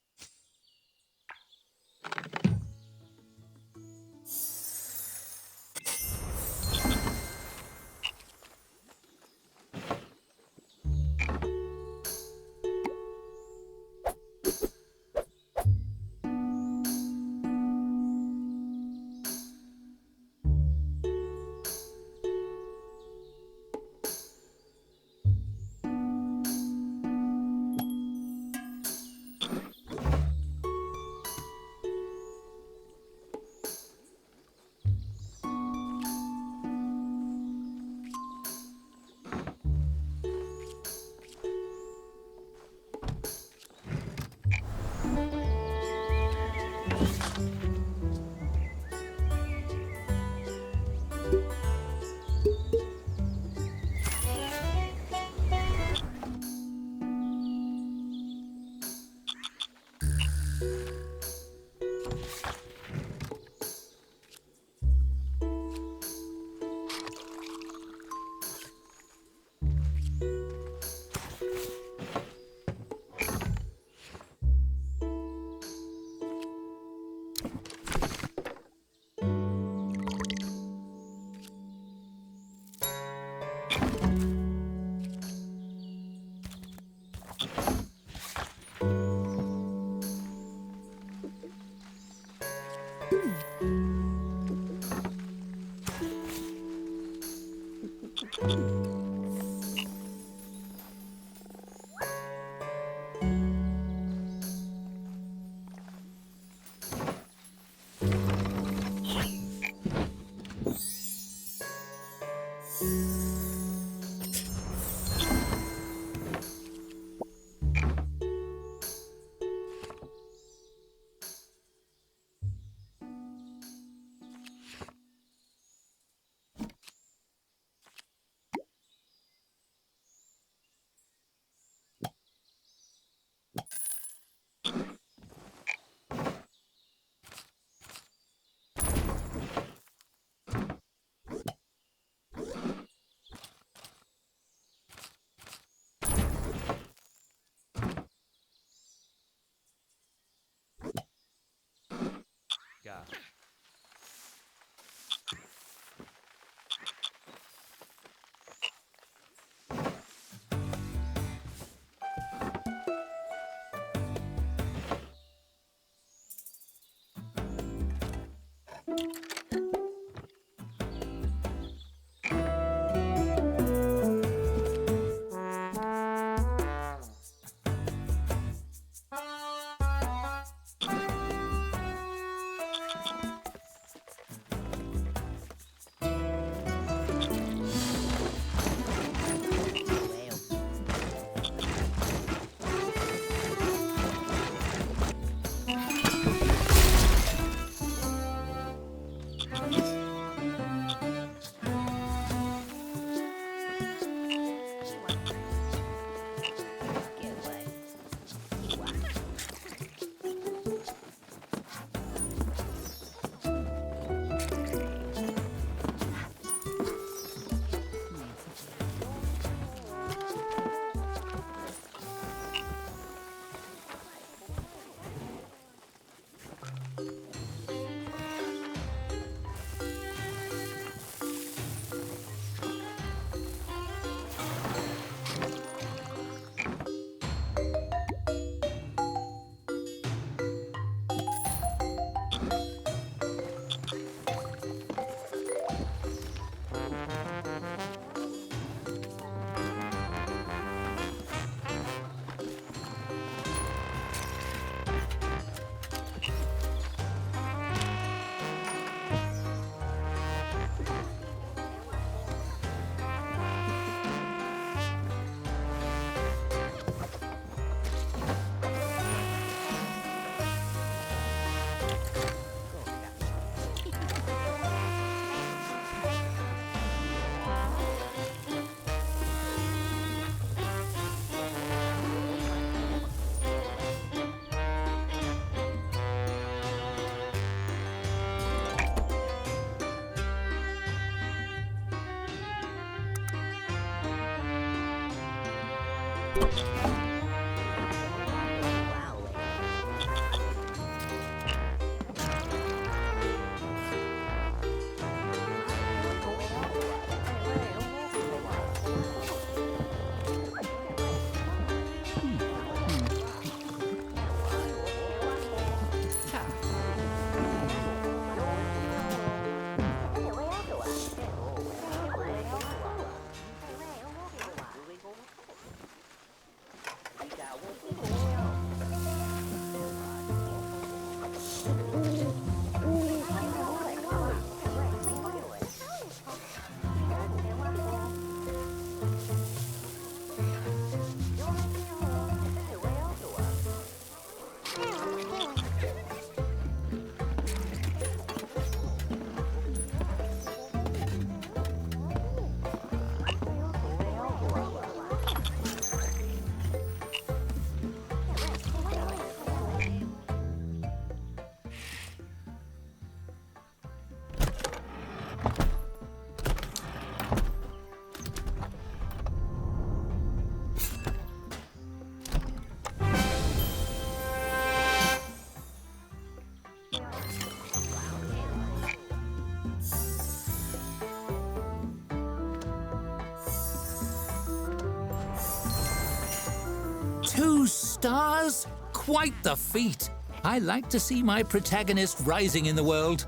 2 stars? Quite the feat. I like to see my protagonist rising in the world.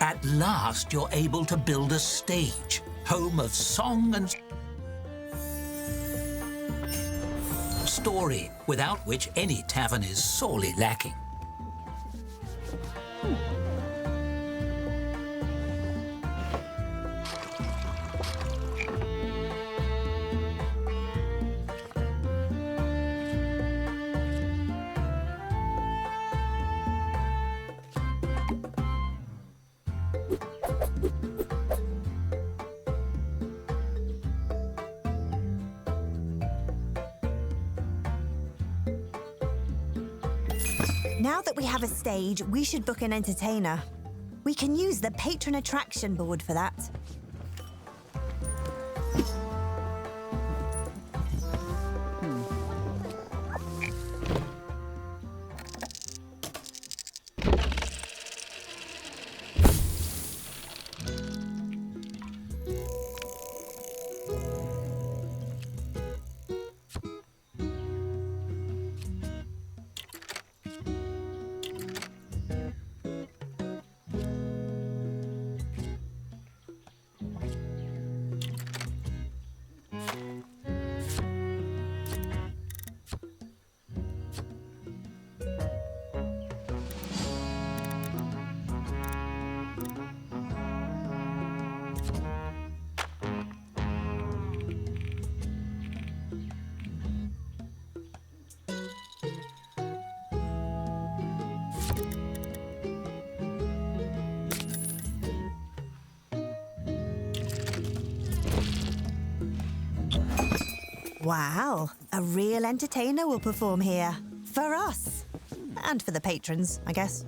At last, you're able to build a stage, home of song and story, without which any tavern is sorely lacking. Now that we have a stage, we should book an entertainer. We can use the patron attraction board for that. Wow, a real entertainer will perform here. For us. And for the patrons, I guess.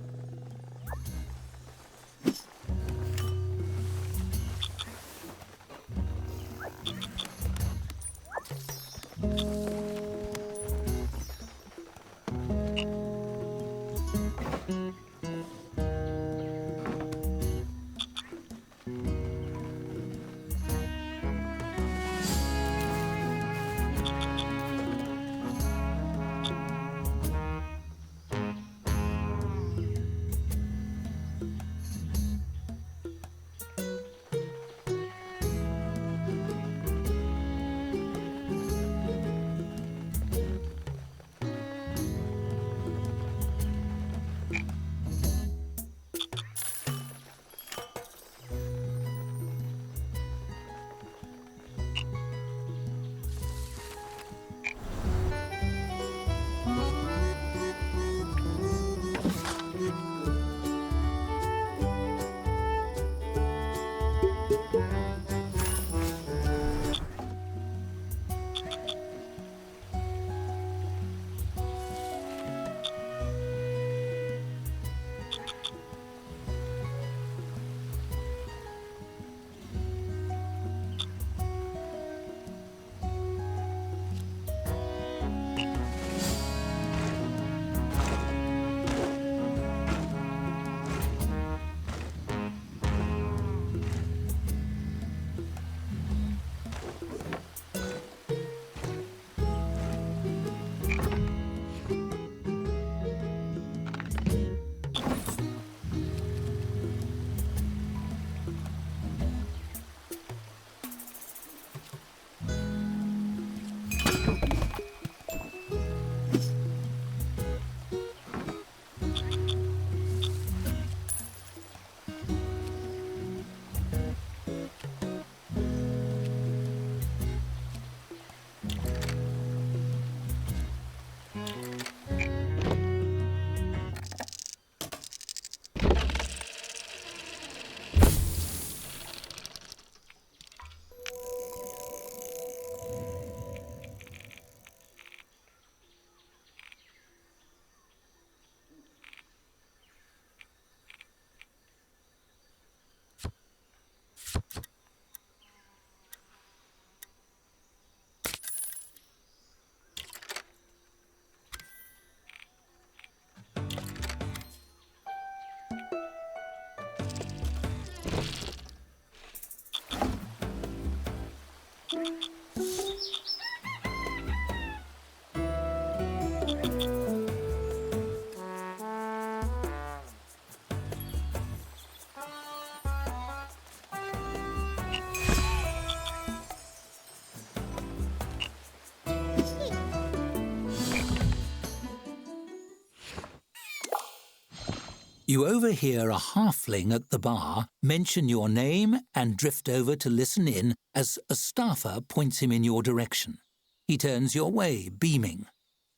You overhear a halfling at the bar mention your name and drift over to listen in as a staffer points him in your direction. He turns your way, beaming.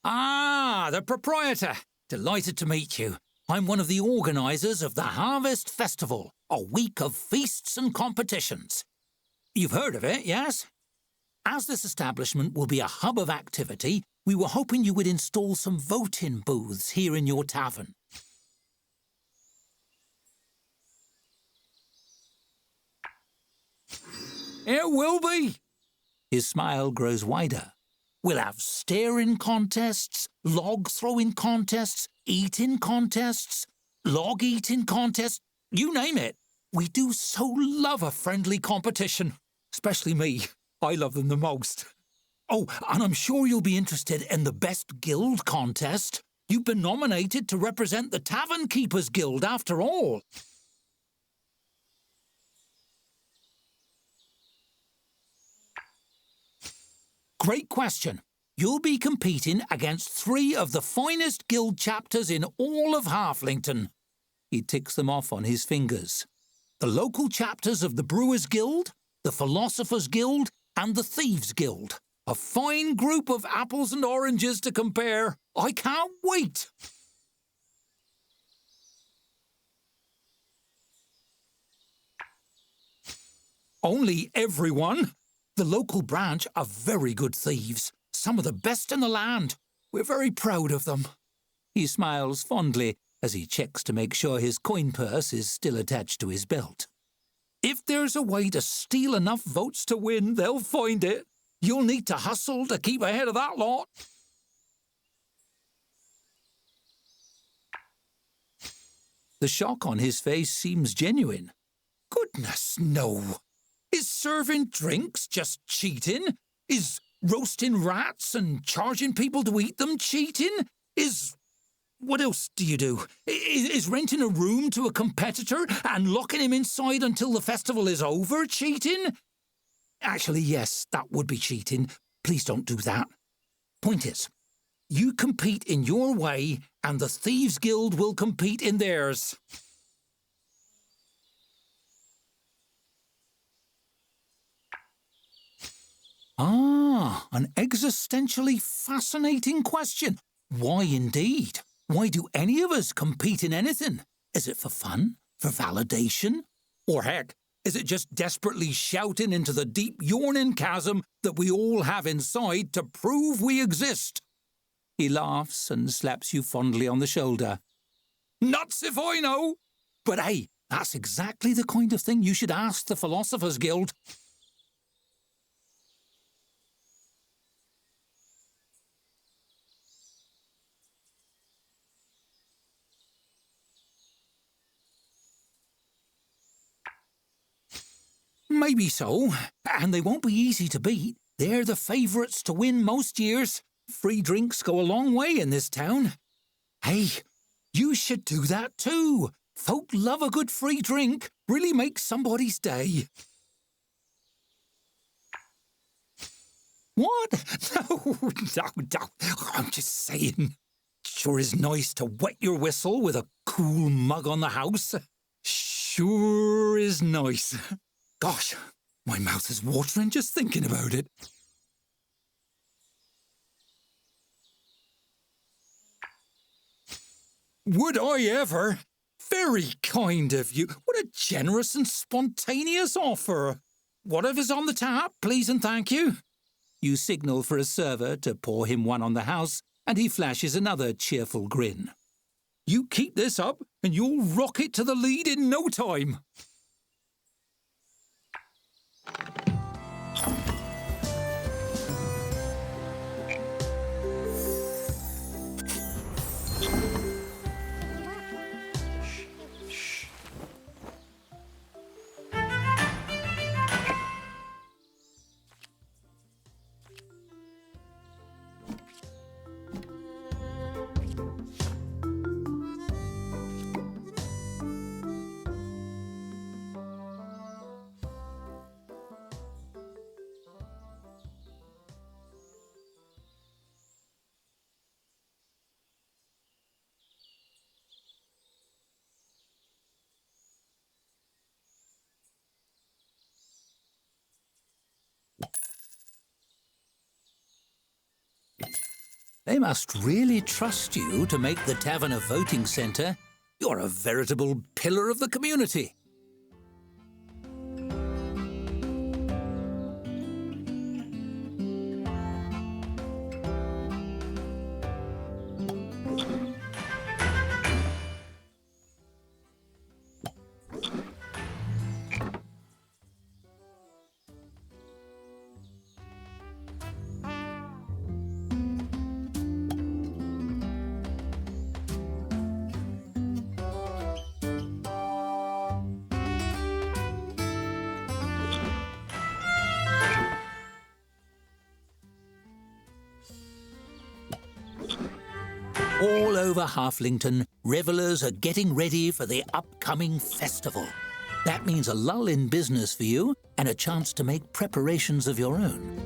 Ah, the proprietor! Delighted to meet you. I'm one of the organisers of the Harvest Festival, a week of feasts and competitions. You've heard of it, yes? As this establishment will be a hub of activity, we were hoping you would install some voting booths here in your tavern. It will be. His smile grows wider. We'll have staring contests, log throwing contests, eating contests, log eating contests, you name it. We do so love a friendly competition. Especially me. I love them the most. Oh, and I'm sure you'll be interested in the Best Guild contest. You've been nominated to represent the Tavern Keepers Guild after all. Great question. You'll be competing against 3 of the finest guild chapters in all of Halflington. He ticks them off on his fingers. The local chapters of the Brewers Guild, the Philosophers Guild, and the Thieves Guild. A fine group of apples and oranges to compare. I can't wait. Only everyone. The local branch are very good thieves, some of the best in the land. We're very proud of them. He smiles fondly as he checks to make sure his coin purse is still attached to his belt. If there's a way to steal enough votes to win, they'll find it. You'll need to hustle to keep ahead of that lot. The shock on his face seems genuine. Goodness, no. Is serving drinks just cheating? Is roasting rats and charging people to eat them cheating? What else do you do? Is renting a room to a competitor and locking him inside until the festival is over cheating? Actually, yes, that would be cheating. Please don't do that. Point is, you compete in your way and the Thieves Guild will compete in theirs. Ah, an existentially fascinating question. Why indeed? Why do any of us compete in anything? Is it for fun? For validation? Or heck, is it just desperately shouting into the deep yawning chasm that we all have inside to prove we exist? He laughs and slaps you fondly on the shoulder. Nuts if I know! But hey, that's exactly the kind of thing you should ask the Philosophers Guild. Maybe so, and they won't be easy to beat. They're the favourites to win most years. Free drinks go a long way in this town. Hey, you should do that too. Folk love a good free drink. Really makes somebody's day. What? No. I'm just saying. Sure is nice to wet your whistle with a cool mug on the house. Sure is nice. Gosh, my mouth is watering just thinking about it. Would I ever? Very kind of you. What a generous and spontaneous offer. Whatever's on the tap, please and thank you. You signal for a server to pour him one on the house, and he flashes another cheerful grin. You keep this up, and you'll rock it to the lead in no time. They must really trust you to make the tavern a voting centre. You're a veritable pillar of the community. All over Halflington, revellers are getting ready for the upcoming festival. That means a lull in business for you and a chance to make preparations of your own.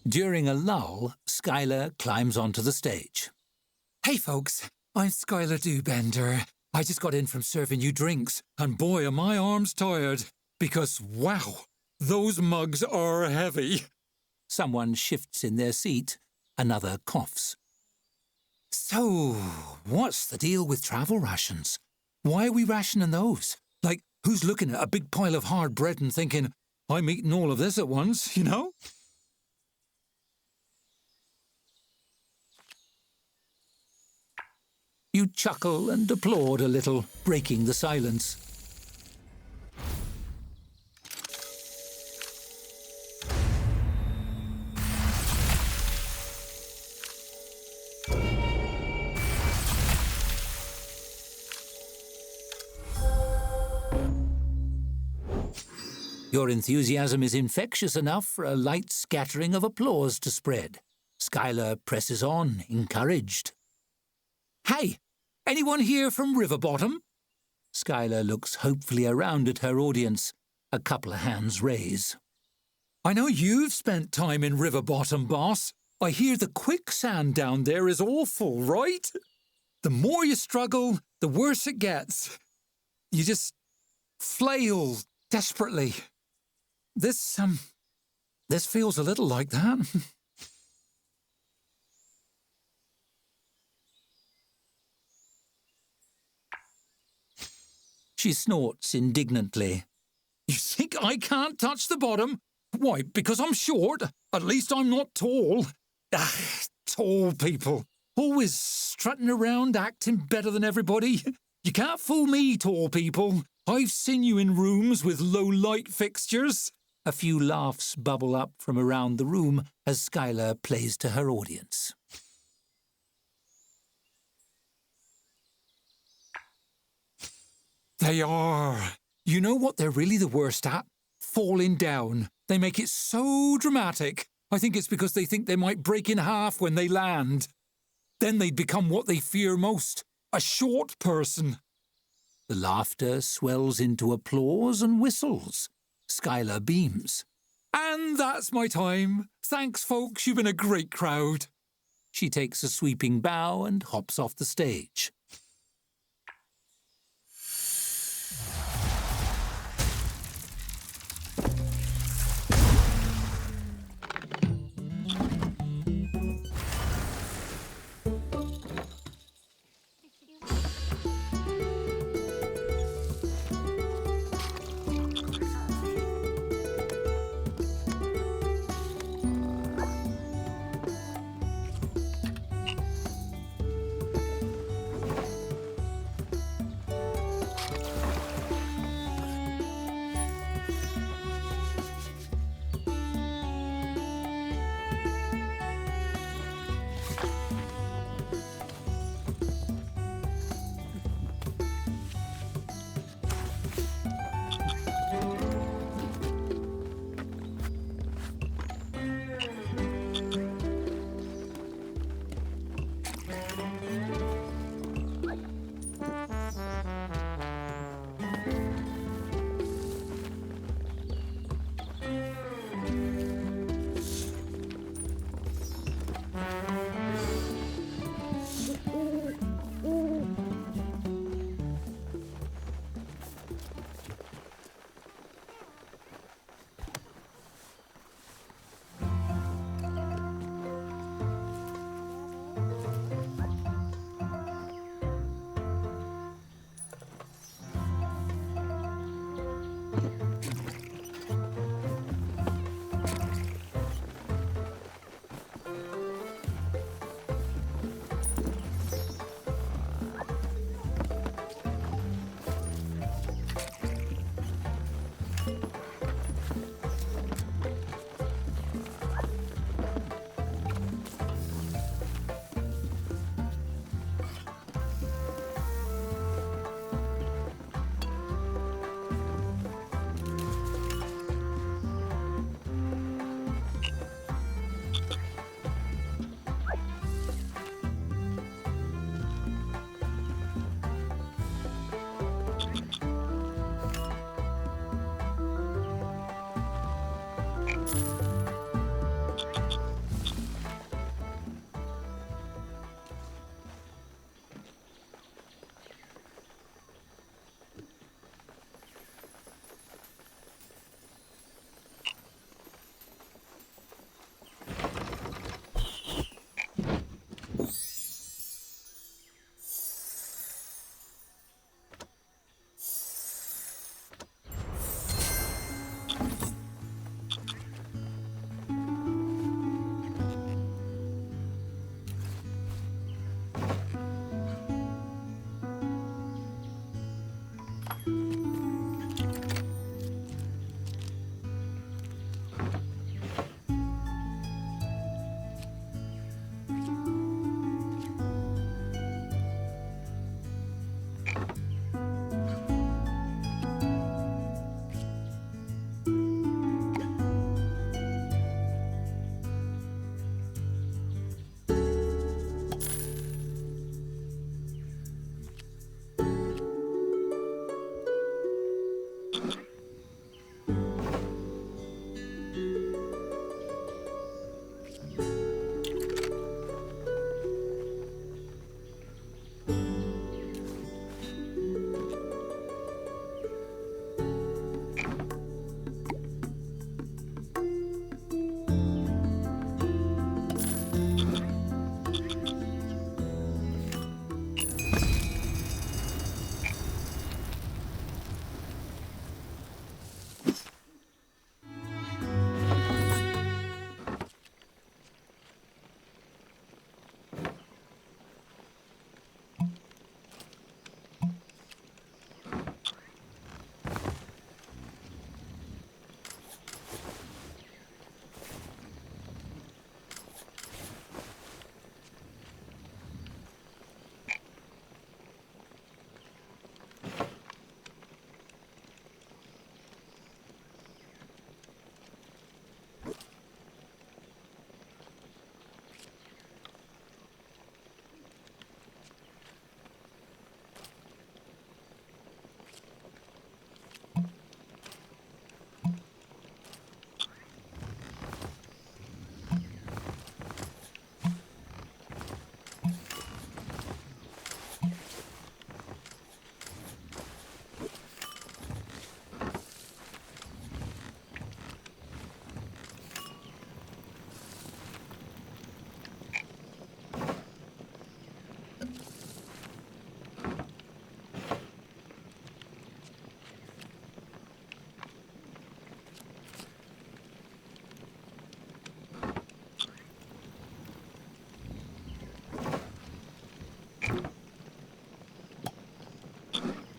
During a lull, Skylar climbs onto the stage. Hey folks, I'm Skylar Dewbender. I just got in from serving you drinks, and boy are my arms tired, because wow, those mugs are heavy. Someone shifts in their seat, another coughs. So, what's the deal with travel rations? Why are we rationing those? Like, who's looking at a big pile of hard bread and thinking, I'm eating all of this at once, you know? You chuckle and applaud a little, breaking the silence. Your enthusiasm is infectious enough for a light scattering of applause to spread. Skylar presses on, encouraged. Hey, anyone here from Riverbottom? Skylar looks hopefully around at her audience. A couple of hands raise. I know you've spent time in Riverbottom, boss. I hear the quicksand down there is awful, right? The more you struggle, the worse it gets. You just flail desperately. This feels a little like that. She snorts indignantly. You think I can't touch the bottom? Why, because I'm short. At least I'm not tall. Tall people. Always strutting around, acting better than everybody. You can't fool me, tall people. I've seen you in rooms with low light fixtures. A few laughs bubble up from around the room as Skylar plays to her audience. They are. You know what they're really the worst at? Falling down. They make it so dramatic. I think it's because they think they might break in half when they land. Then they'd become what they fear most, a short person. The laughter swells into applause and whistles. Skylar beams. And that's my time. Thanks, folks. You've been a great crowd. She takes a sweeping bow and hops off the stage.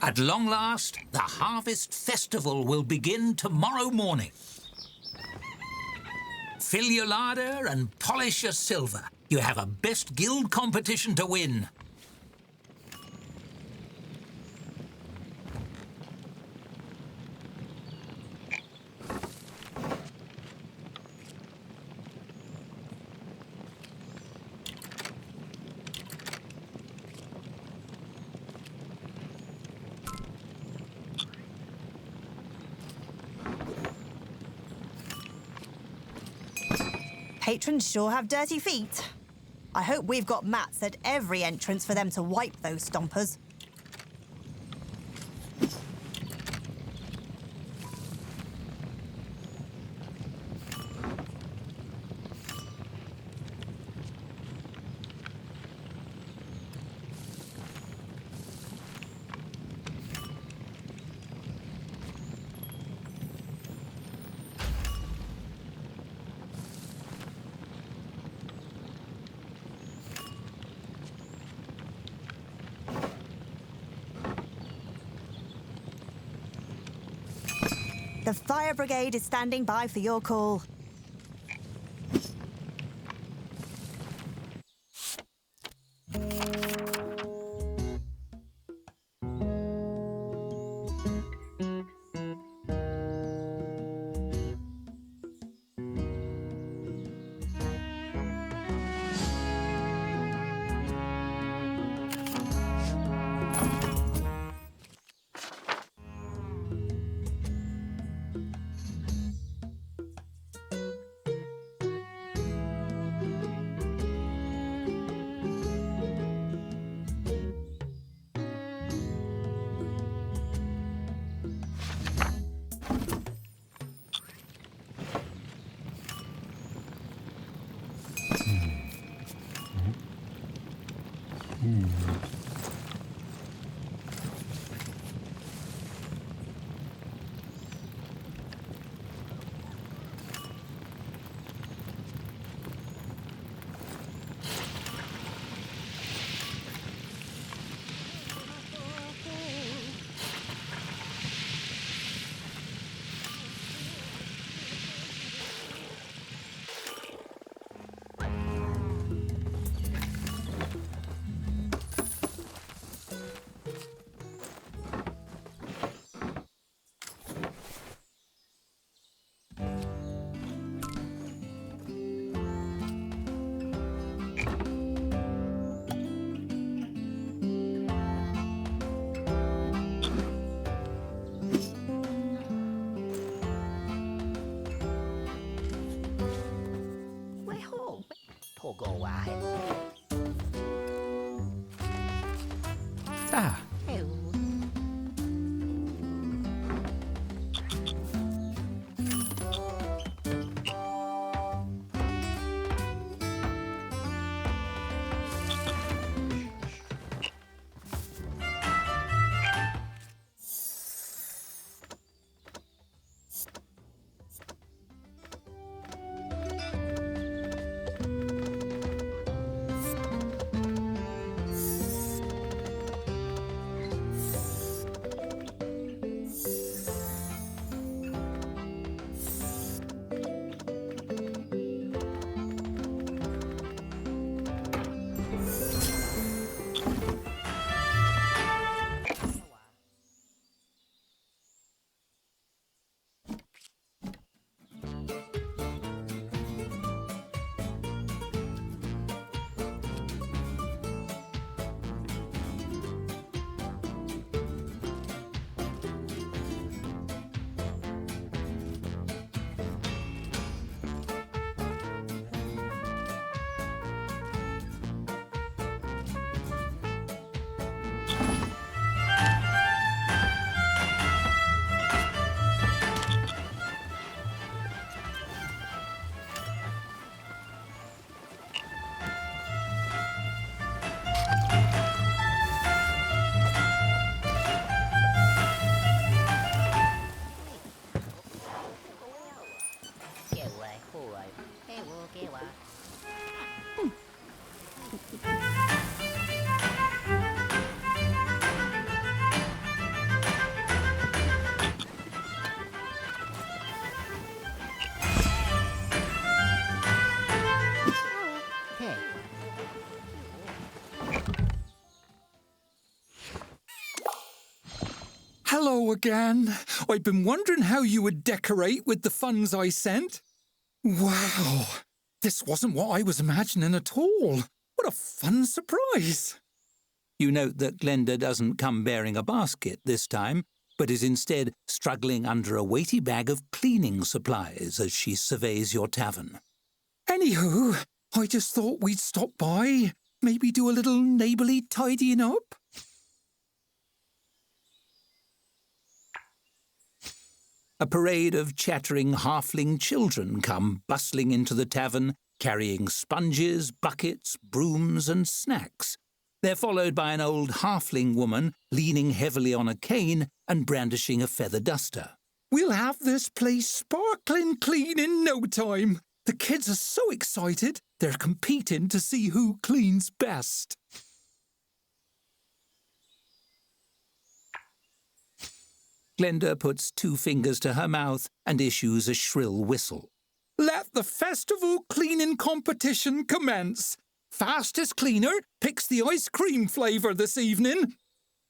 At long last, the Harvest Festival will begin tomorrow morning. Fill your larder and polish your silver. You have a best guild competition to win. Patrons sure have dirty feet. I hope we've got mats at every entrance for them to wipe those stompers. The fire brigade is standing by for your call. Ah, again. I've been wondering how you would decorate with the funds I sent. Wow, this wasn't what I was imagining at all. What a fun surprise. You note that Glenda doesn't come bearing a basket this time, but is instead struggling under a weighty bag of cleaning supplies as she surveys your tavern. Anywho, I just thought we'd stop by, maybe do a little neighbourly tidying up. A parade of chattering halfling children come bustling into the tavern, carrying sponges, buckets, brooms and snacks. They're followed by an old halfling woman leaning heavily on a cane and brandishing a feather duster. We'll have this place sparkling clean in no time. The kids are so excited, they're competing to see who cleans best. Glenda puts 2 fingers to her mouth and issues a shrill whistle. Let the festival cleaning competition commence. Fastest cleaner picks the ice cream flavour this evening.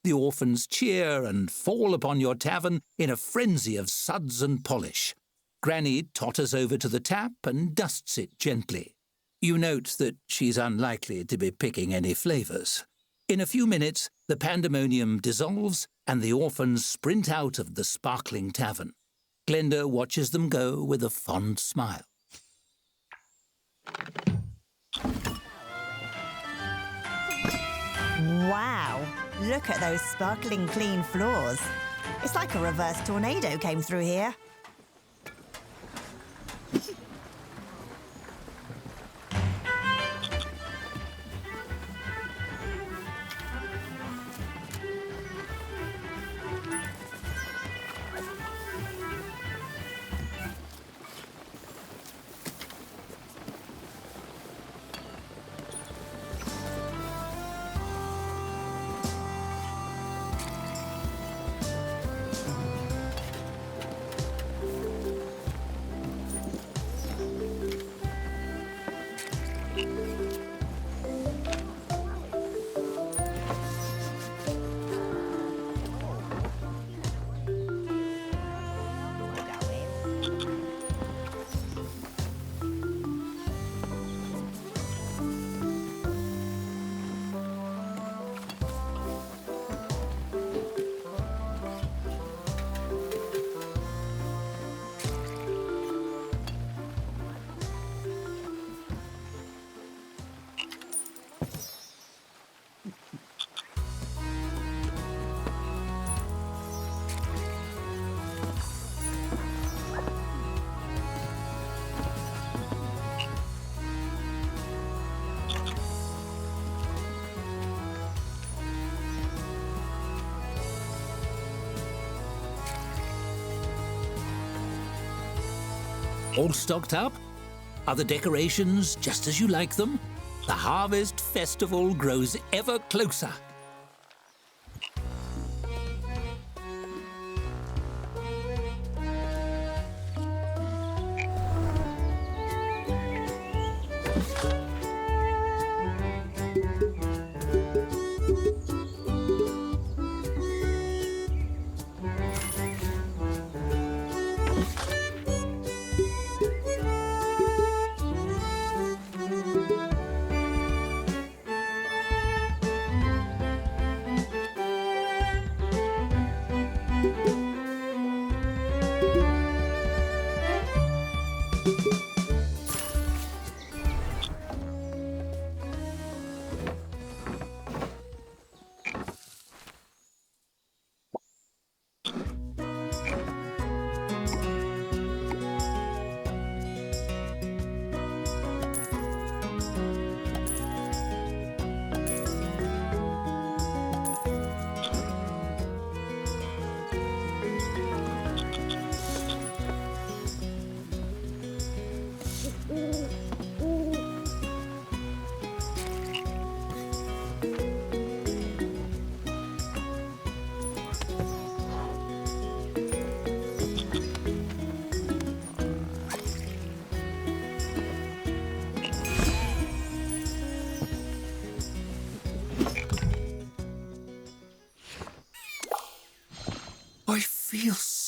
The orphans cheer and fall upon your tavern in a frenzy of suds and polish. Granny totters over to the tap and dusts it gently. You note that she's unlikely to be picking any flavours. In a few minutes, the pandemonium dissolves and the orphans sprint out of the sparkling tavern. Glenda watches them go with a fond smile. Wow, look at those sparkling clean floors. It's like a reverse tornado came through here. All stocked up? Are the decorations just as you like them? The harvest festival grows ever closer.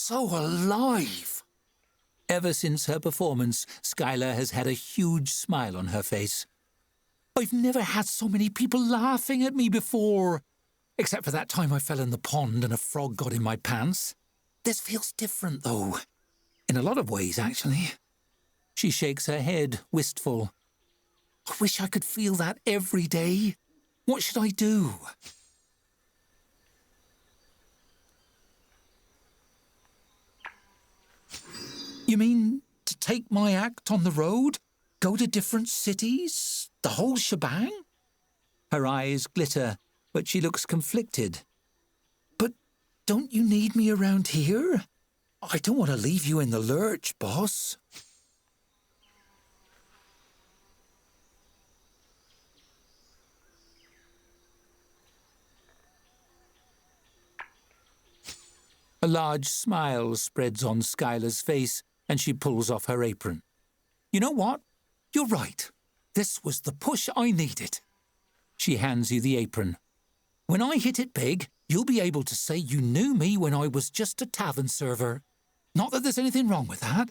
so alive. Ever since her performance, Skylar has had a huge smile on her face. I've never had so many people laughing at me before. Except for that time I fell in the pond and a frog got in my pants. This feels different, though. In a lot of ways, actually. She shakes her head, wistful. I wish I could feel that every day. What should I do? You mean to take my act on the road? Go to different cities? The whole shebang? Her eyes glitter, but she looks conflicted. But don't you need me around here? I don't want to leave you in the lurch, boss. A large smile spreads on Skylar's face, and she pulls off her apron. You know what? You're right. This was the push I needed. She hands you the apron. When I hit it big, you'll be able to say you knew me when I was just a tavern server. Not that there's anything wrong with that.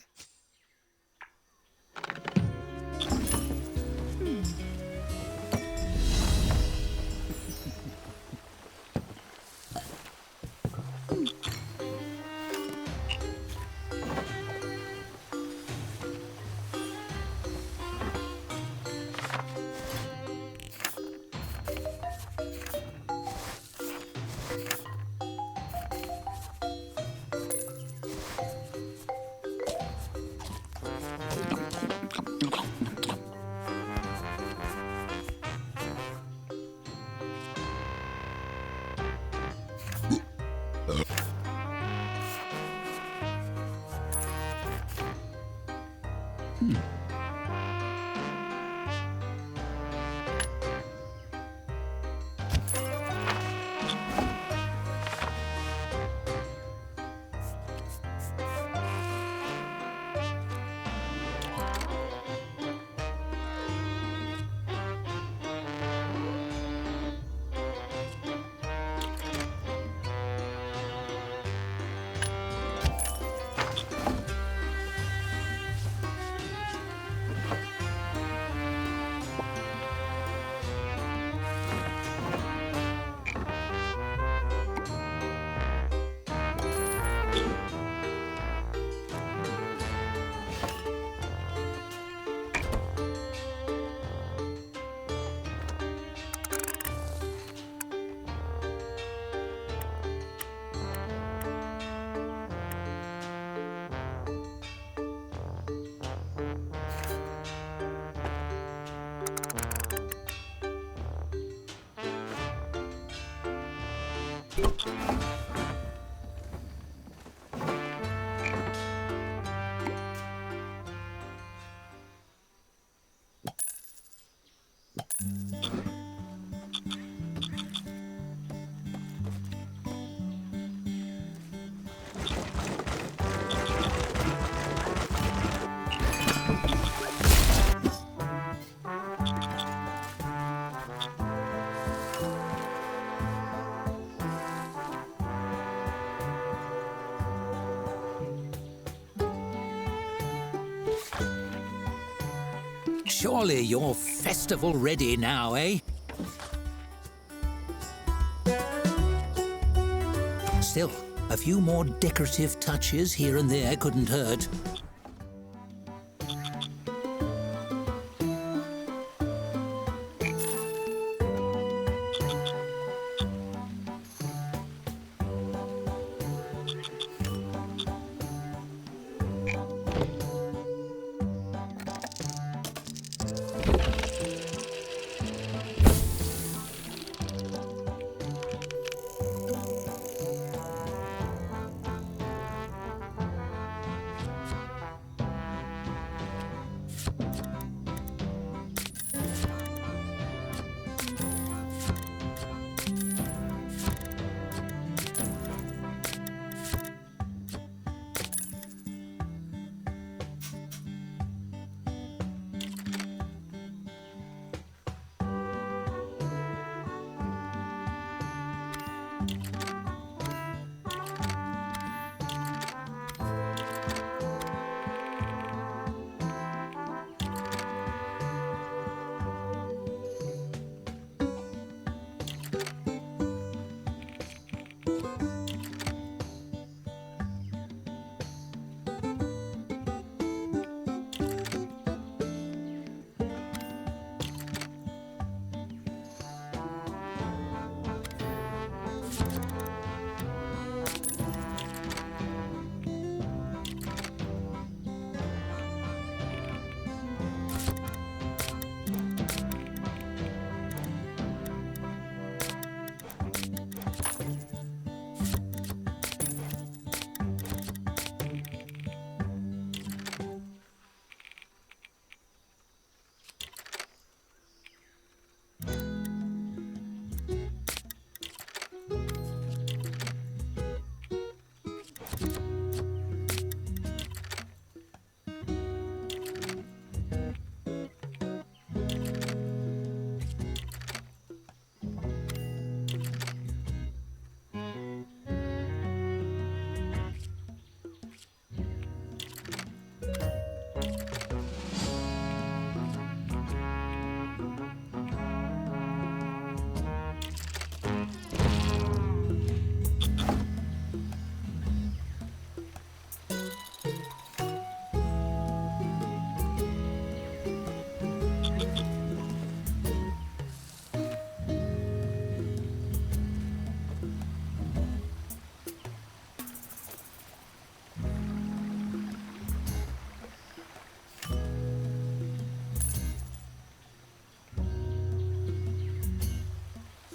Surely you're festival ready now, eh? Still, a few more decorative touches here and there couldn't hurt.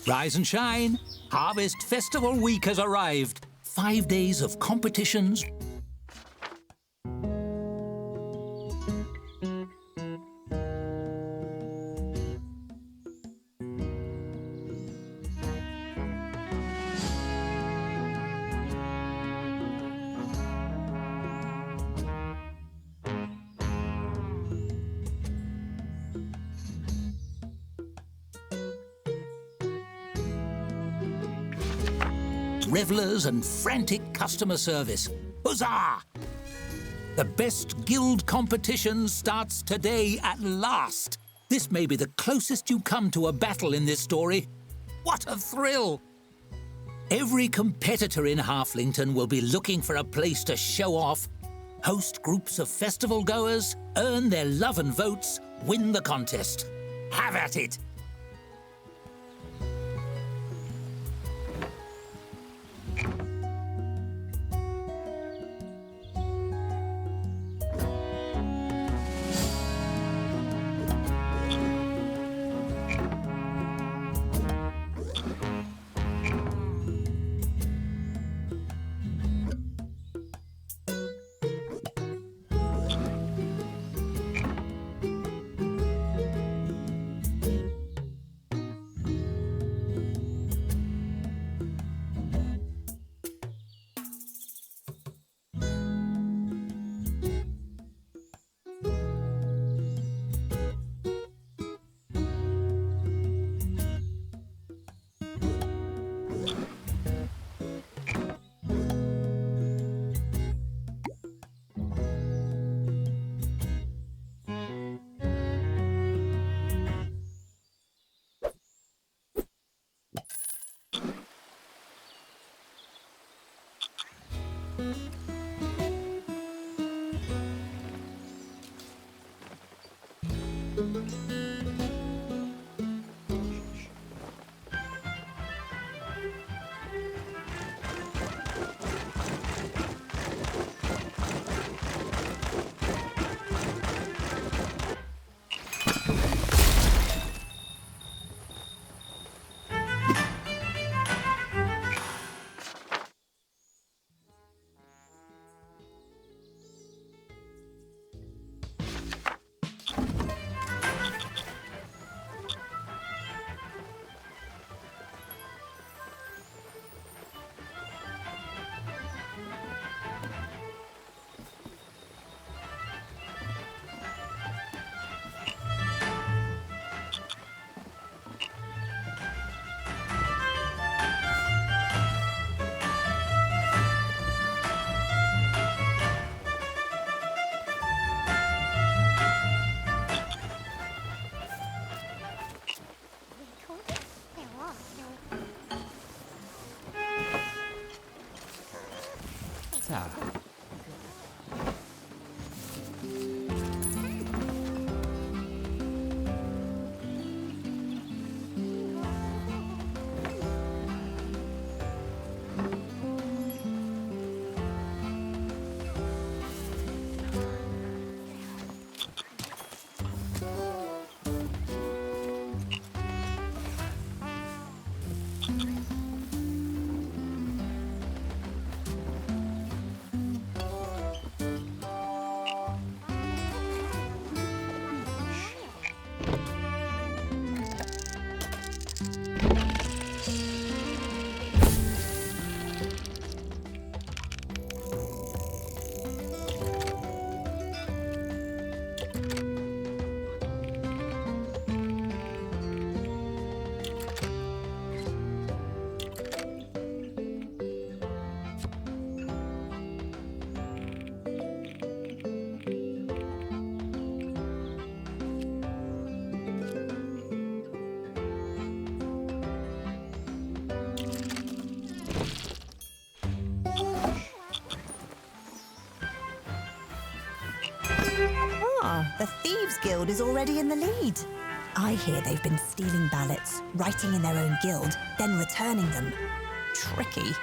Rise and shine. Harvest Festival Week has arrived. 5 days of competitions. Revelers and frantic customer service. Huzzah! The best guild competition starts today at last. This may be the closest you come to a battle in this story. What a thrill! Every competitor in Halflington will be looking for a place to show off, host groups of festival goers, earn their love and votes, win the contest. Have at it! the Thieves Guild is already in the lead. I hear they've been stealing ballots, writing in their own guild, then returning them. Tricky.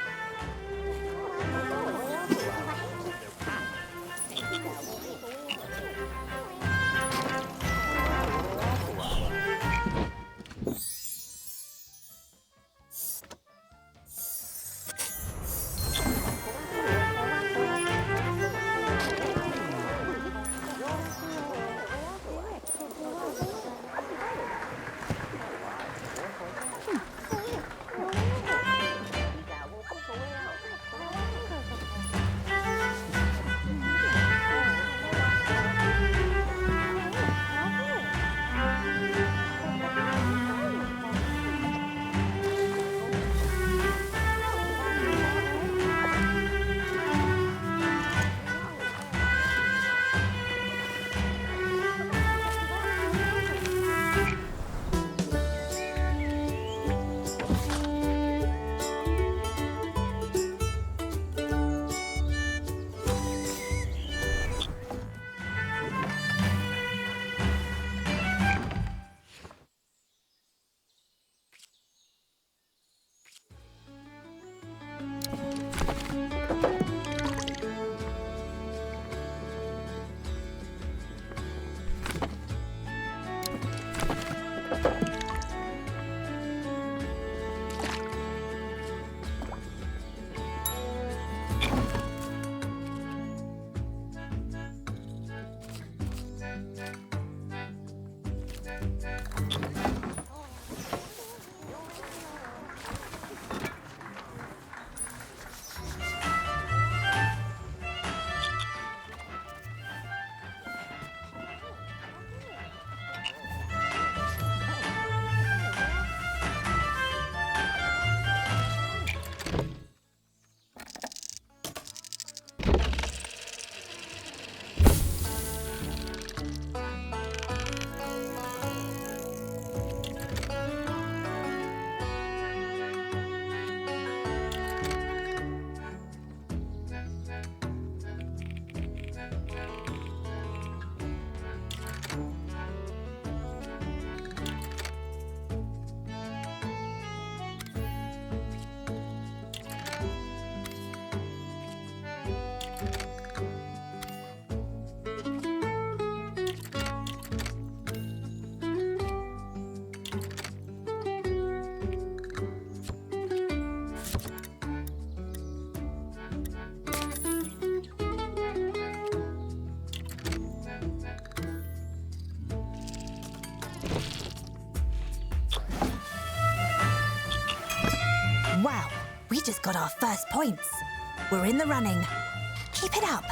Wow, we just got our first points. We're in the running. Keep it up.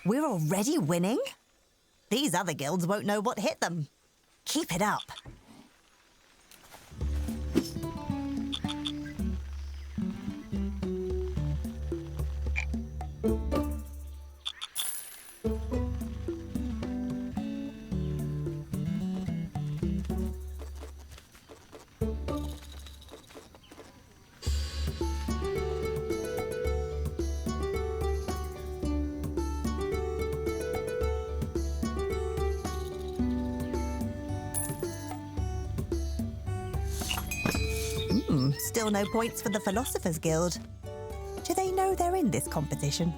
We're already winning? These other guilds won't know what hit them. Keep it up. Still no points for the Philosophers Guild. Do they know they're in this competition?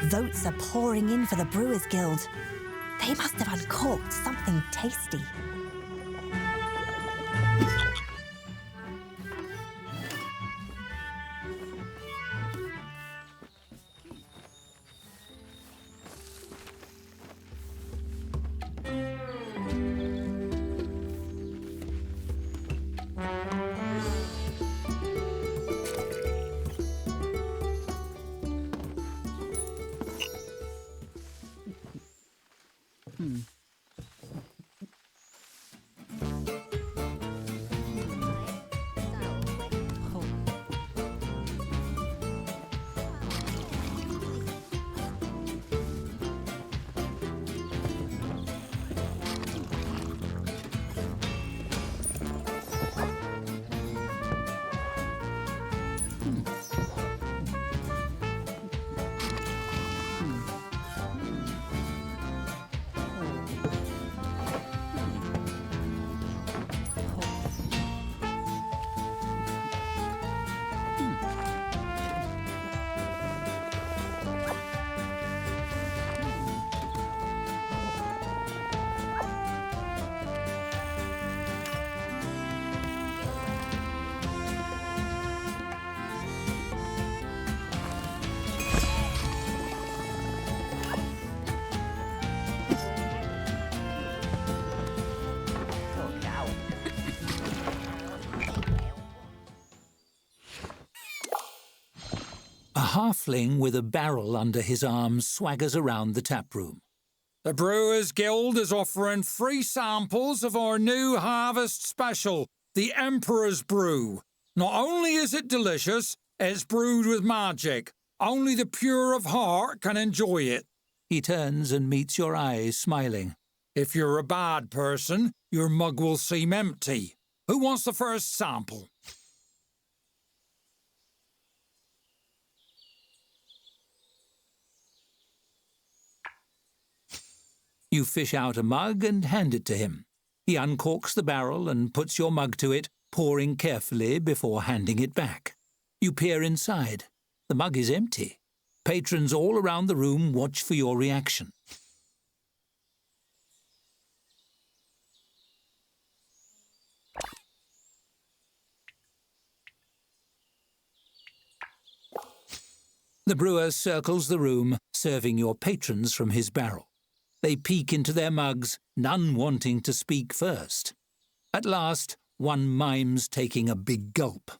Votes are pouring in for the Brewers Guild. They must have uncorked something tasty. A halfling with a barrel under his arm swaggers around the taproom. The Brewers Guild is offering free samples of our new harvest special, the Emperor's Brew. Not only is it delicious, it's brewed with magic. Only the pure of heart can enjoy it. He turns and meets your eyes, smiling. If you're a bad person, your mug will seem empty. Who wants the first sample? You fish out a mug and hand it to him. He uncorks the barrel and puts your mug to it, pouring carefully before handing it back. You peer inside. The mug is empty. Patrons all around the room watch for your reaction. The brewer circles the room, serving your patrons from his barrel. They peek into their mugs, none wanting to speak first. At last, one mimes taking a big gulp.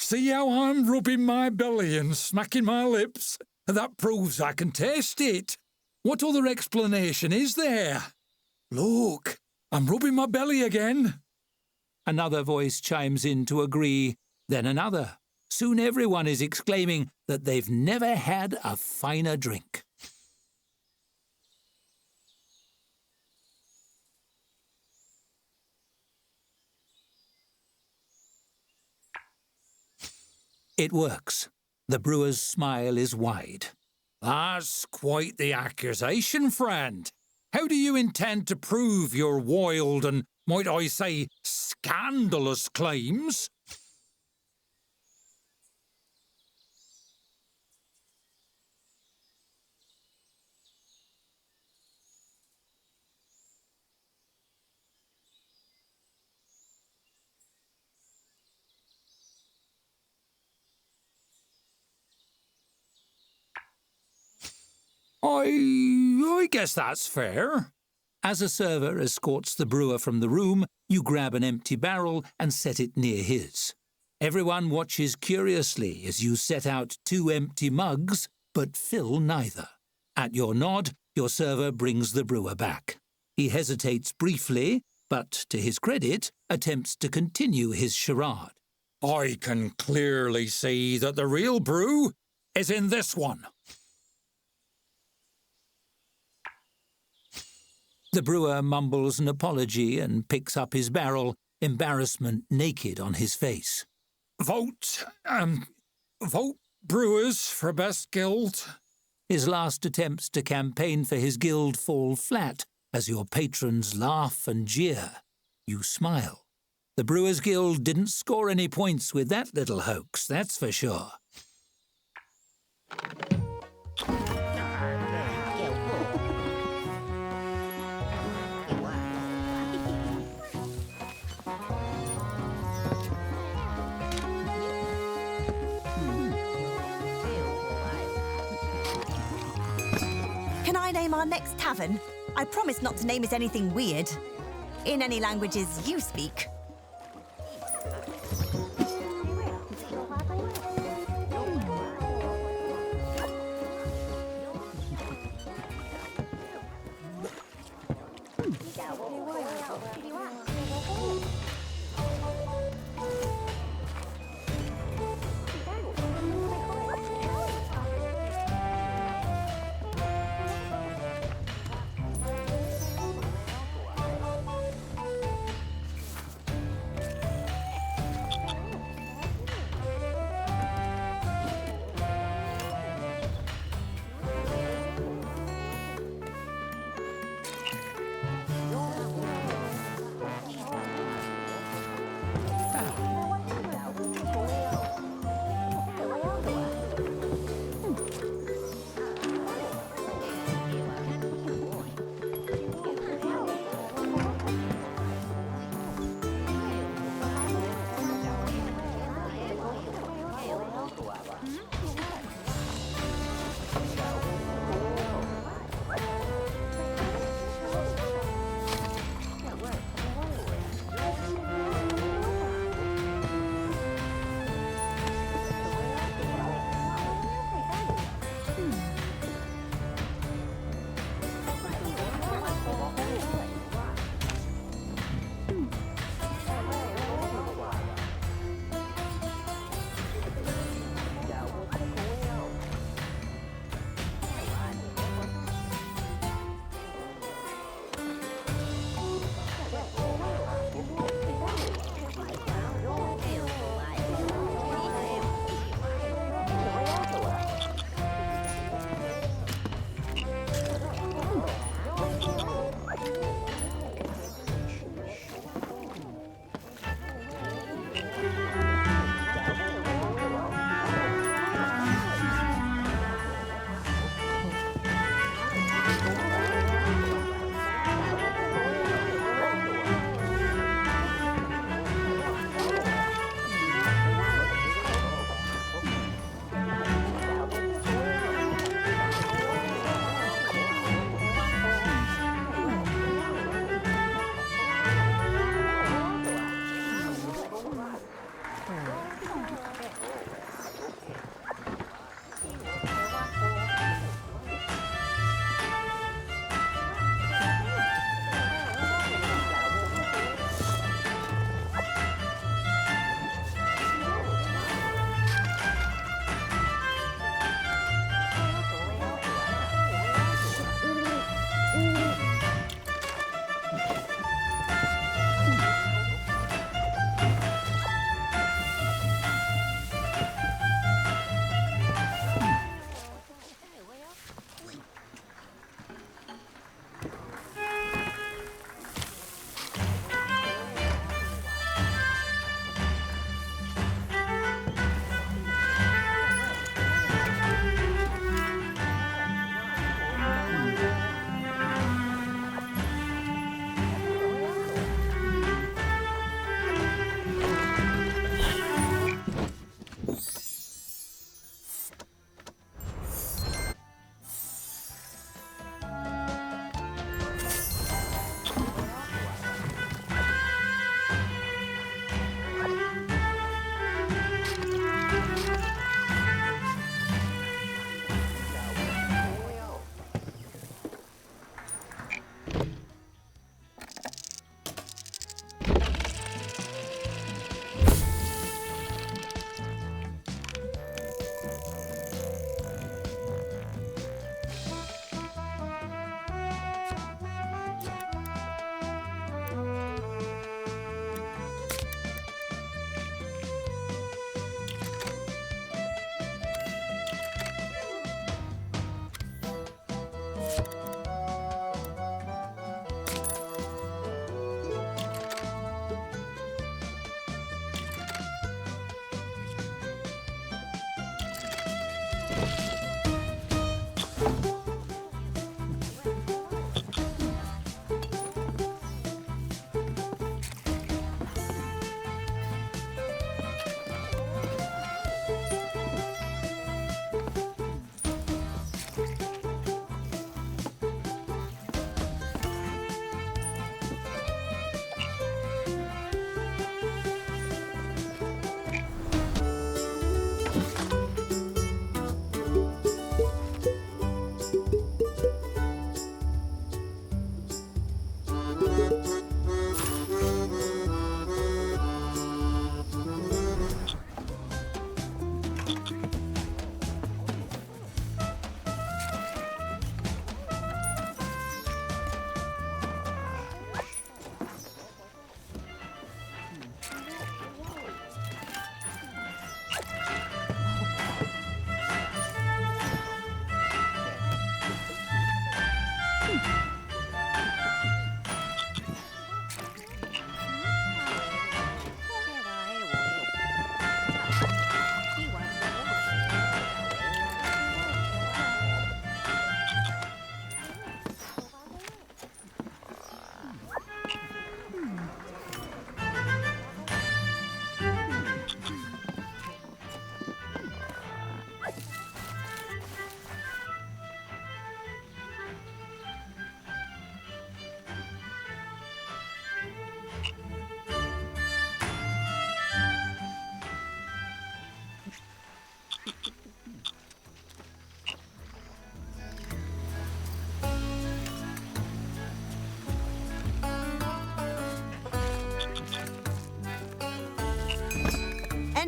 See how I'm rubbing my belly and smacking my lips? That proves I can taste it. What other explanation is there? Look, I'm rubbing my belly again. Another voice chimes in to agree, then another. Soon everyone is exclaiming that they've never had a finer drink. It works. The brewer's smile is wide. That's quite the accusation, friend. How do you intend to prove your wild and, might I say, scandalous claims? I guess that's fair. As a server escorts the brewer from the room, you grab an empty barrel and set it near his. Everyone watches curiously as you set out 2 empty mugs, but fill neither. At your nod, your server brings the brewer back. He hesitates briefly, but to his credit, attempts to continue his charade. I can clearly see that the real brew is in this one. The brewer mumbles an apology and picks up his barrel, embarrassment naked on his face. Vote brewers for best guild. His last attempts to campaign for his guild fall flat as your patrons laugh and jeer. You smile. The Brewers Guild didn't score any points with that little hoax, that's for sure. Can I name our next tavern? I promise not to name it anything weird. In any languages you speak.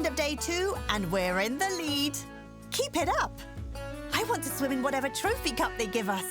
End of day 2, and we're in the lead. Keep it up. I want to swim in whatever trophy cup they give us.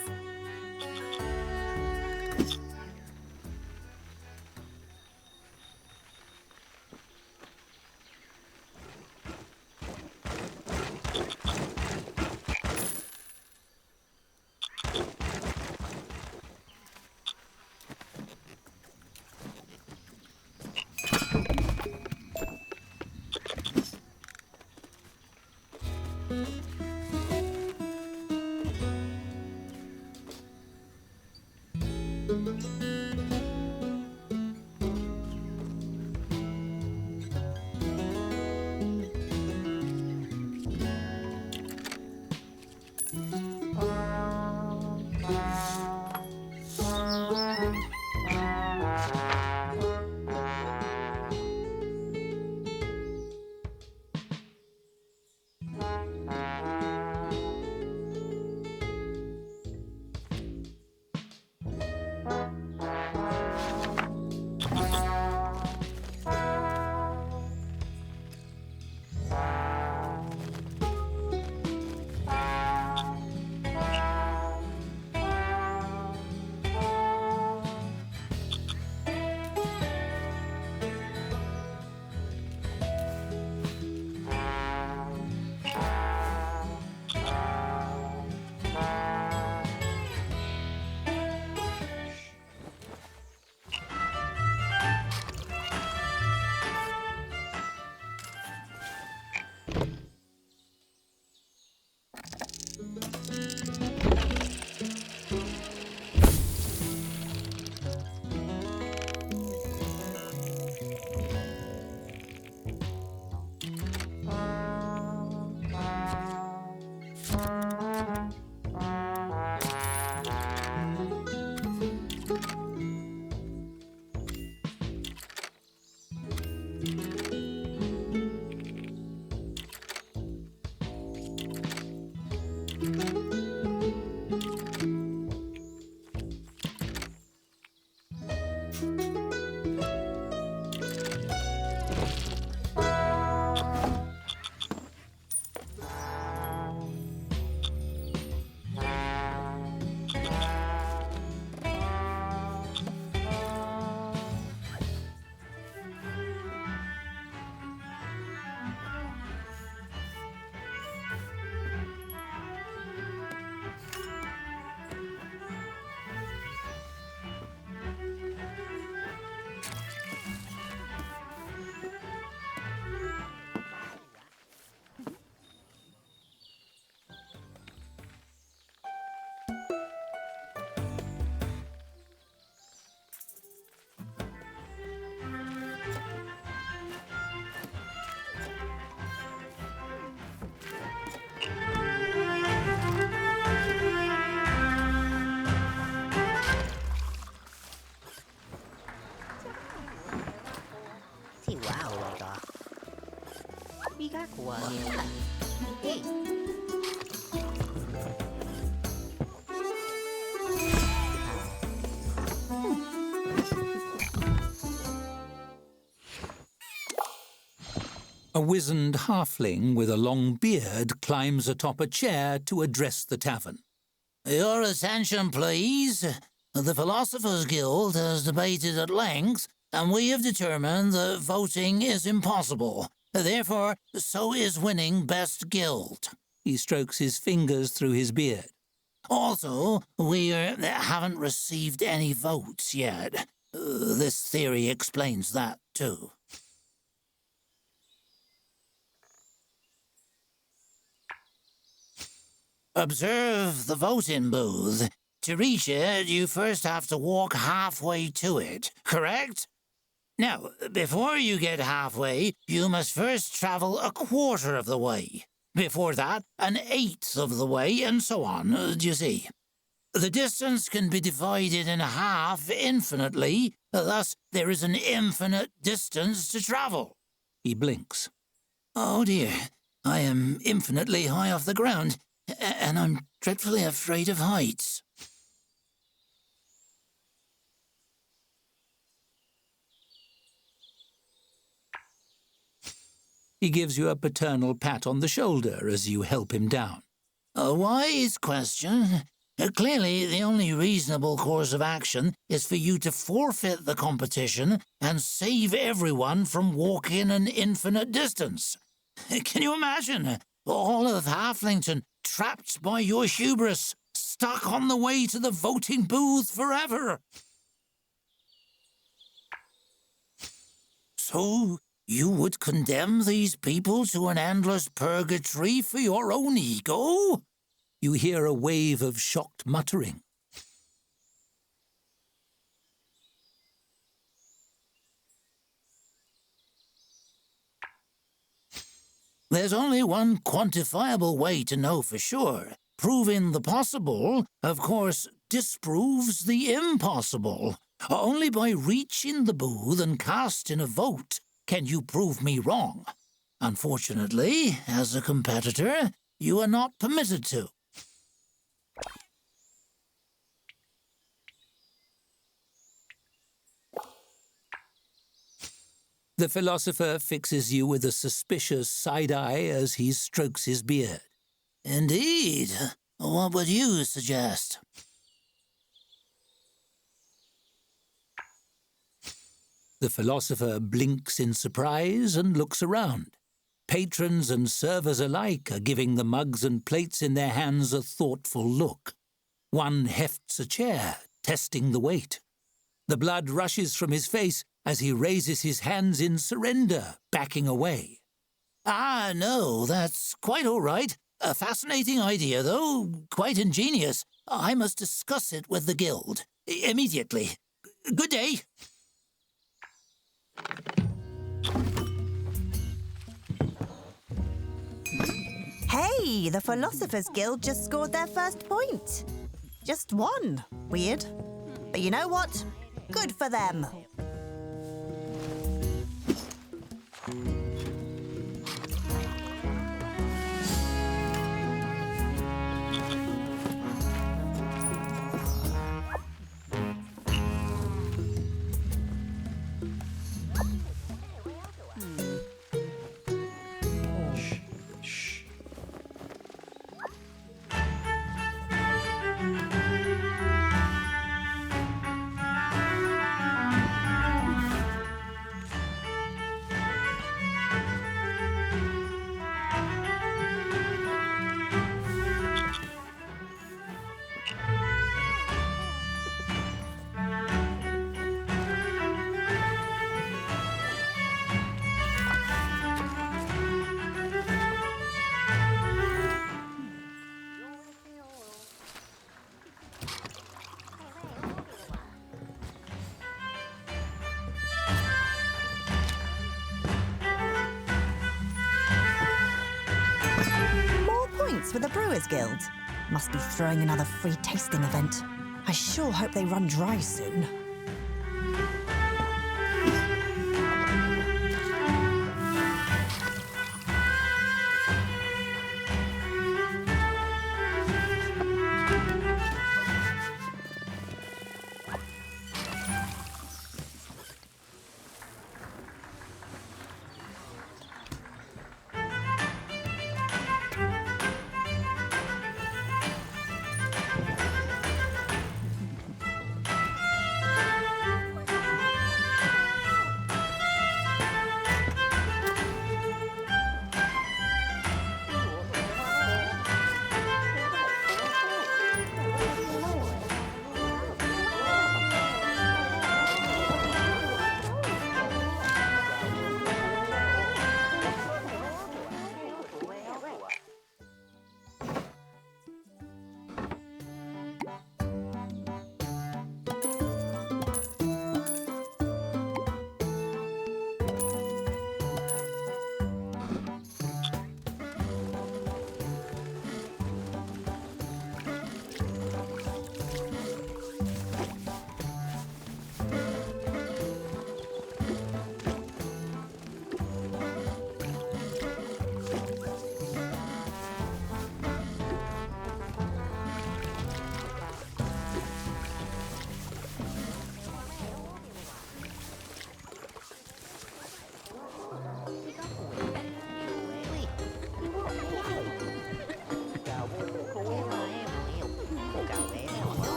TV가 고와해요. 에이. A wizened halfling with a long beard climbs atop a chair to address the tavern. Your attention, please. The Philosophers Guild has debated at length, and we have determined that voting is impossible. Therefore, so is winning Best Guild. He strokes his fingers through his beard. Also, we haven't received any votes yet. This theory explains that, too. Observe the voting booth. To reach it, you first have to walk halfway to it, correct? Now, before you get halfway, you must first travel a quarter of the way. Before that, an eighth of the way, and so on, do you see? The distance can be divided in half infinitely, thus there is an infinite distance to travel. He blinks. Oh dear, I am infinitely high off the ground, and I'm dreadfully afraid of heights. He gives you a paternal pat on the shoulder as you help him down. A wise question. Clearly, the only reasonable course of action is for you to forfeit the competition and save everyone from walking an infinite distance. Can you imagine? All of Halflington trapped by your hubris, stuck on the way to the voting booth forever. So, you would condemn these people to an endless purgatory for your own ego? You hear a wave of shocked muttering. There's only one quantifiable way to know for sure. Proving the possible, of course, disproves the impossible. Only by reaching the booth and casting a vote can you prove me wrong. Unfortunately, as a competitor, you are not permitted to. The philosopher fixes you with a suspicious side eye as he strokes his beard. Indeed. What would you suggest? The philosopher blinks in surprise and looks around. Patrons and servers alike are giving the mugs and plates in their hands a thoughtful look. One hefts a chair, testing the weight. The blood rushes from his face as he raises his hands in surrender, backing away. Ah, no, that's quite all right. A fascinating idea, though quite ingenious. I must discuss it with the guild. Immediately. Good day. Hey, the Philosophers Guild just scored their first point. Just one. Weird. But you know what? Good for them. For the Brewers Guild. Must be throwing another free tasting event. I sure hope they run dry soon.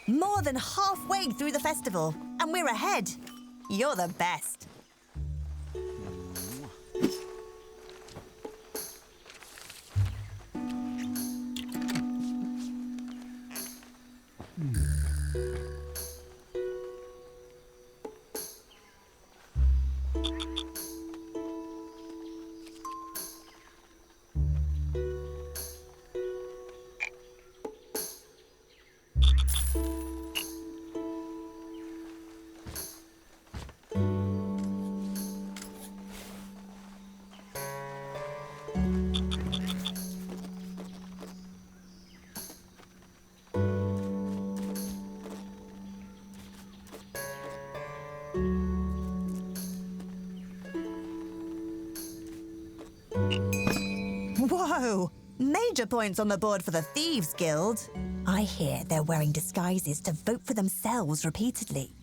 More than halfway through the festival, and we're ahead. You're the best. Whoa! Major points on the board for the Thieves Guild. I hear they're wearing disguises to vote for themselves repeatedly.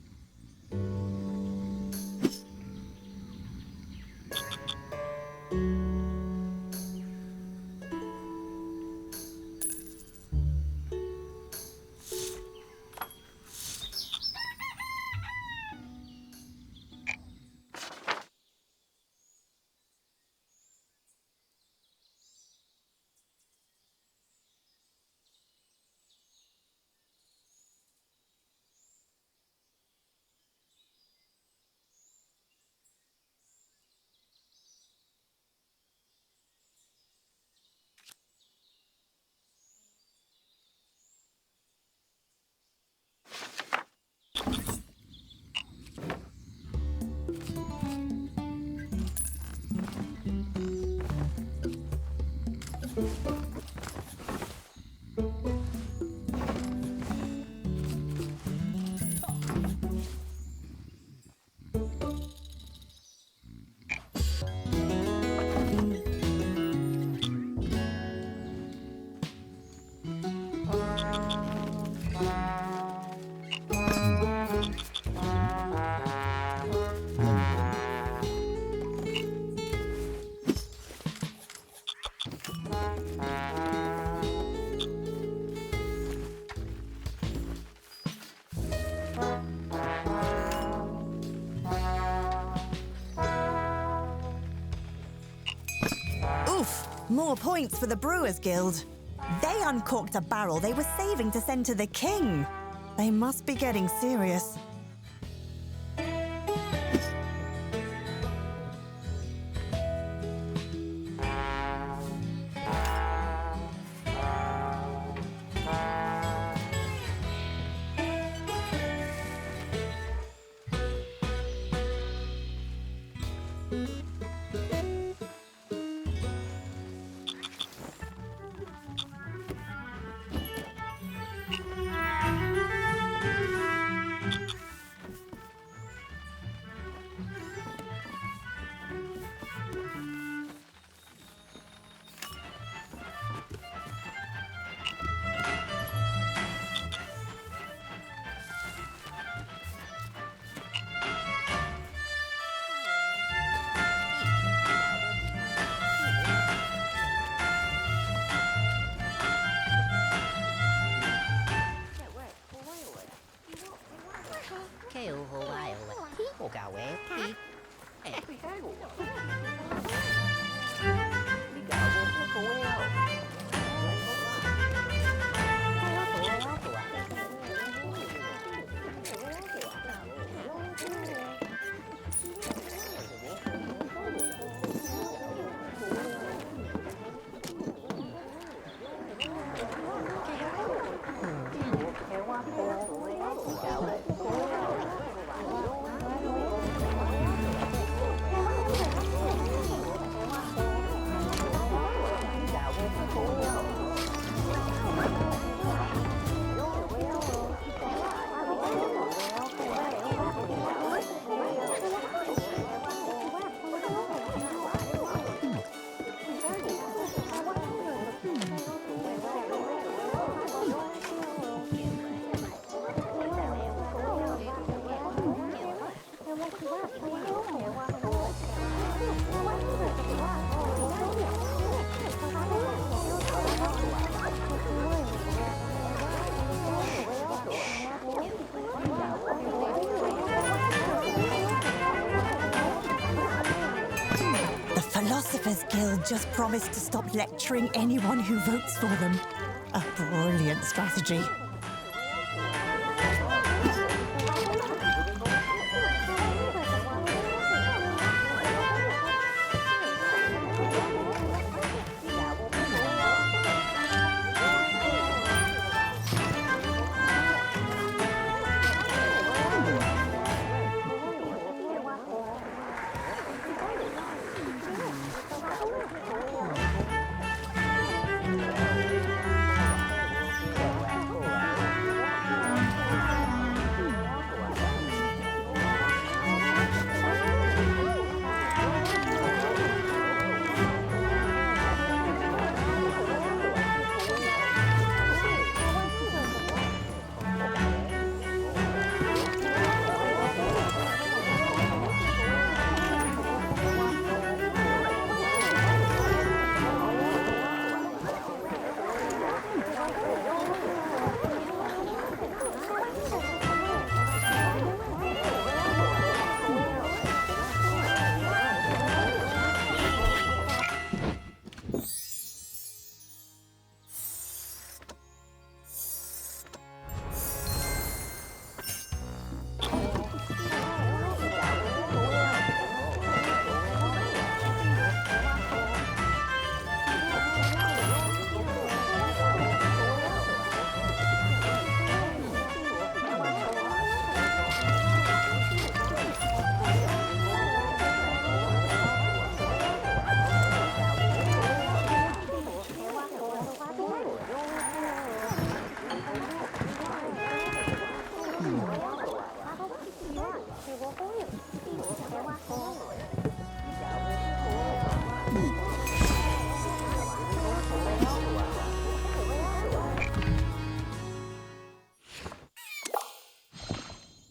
More points for the Brewers Guild. They uncorked a barrel they were saving to send to the king. They must be getting serious. just promised to stop lecturing anyone who votes for them. A brilliant strategy.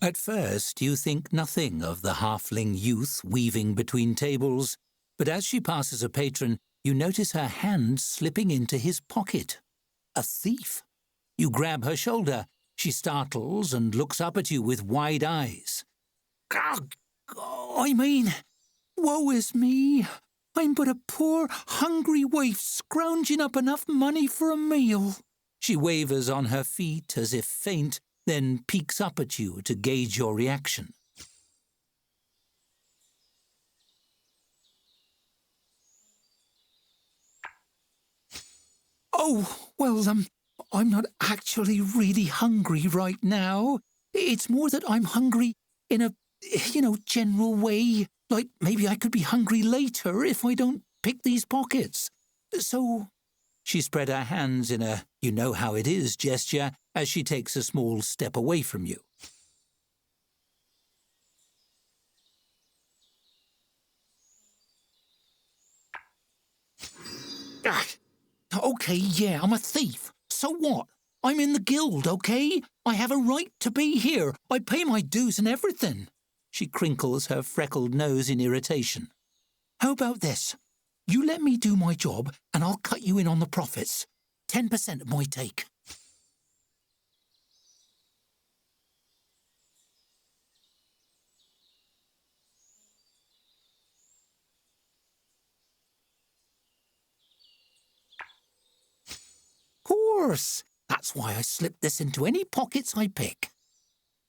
At first, you think nothing of the halfling youth weaving between tables, but as she passes a patron, you notice her hand slipping into his pocket. A thief. You grab her shoulder. She startles and looks up at you with wide eyes. I mean, woe is me. I'm but a poor, hungry waif scrounging up enough money for a meal. She wavers on her feet as if faint, then peeks up at you to gauge your reaction. Oh, well, I'm not actually really hungry right now. It's more that I'm hungry in a, general way. Like, maybe I could be hungry later if I don't pick these pockets. So, she spread her hands in a you-know-how-it-is gesture as she takes a small step away from you. Okay, yeah, I'm a thief. So what? I'm in the guild, okay? I have a right to be here. I pay my dues and everything. She crinkles her freckled nose in irritation. How about this? You let me do my job and I'll cut you in on the profits. 10% of my take. Course. That's why I slip this into any pockets I pick.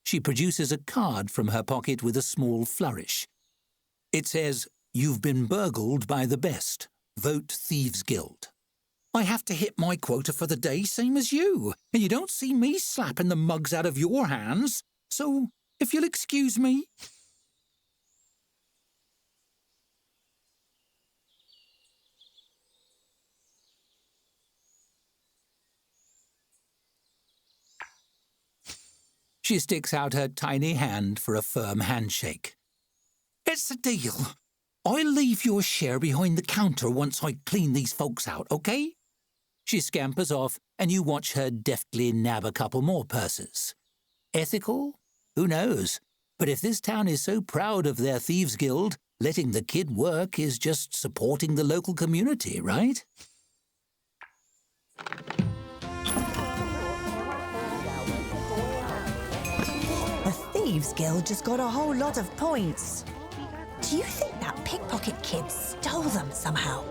She produces a card from her pocket with a small flourish. It says, "You've been burgled by the best. Vote Thieves Guild." I have to hit my quota for the day, same as you, and you don't see me slapping the mugs out of your hands. So, if you'll excuse me... She sticks out her tiny hand for a firm handshake. It's a deal. I'll leave your share behind the counter once I clean these folks out, okay? She scampers off, and you watch her deftly nab a couple more purses. Ethical? Who knows? But if this town is so proud of their Thieves Guild, letting the kid work is just supporting the local community, right? The Thieves Guild just got a whole lot of points. Do you think that pickpocket kid stole them somehow?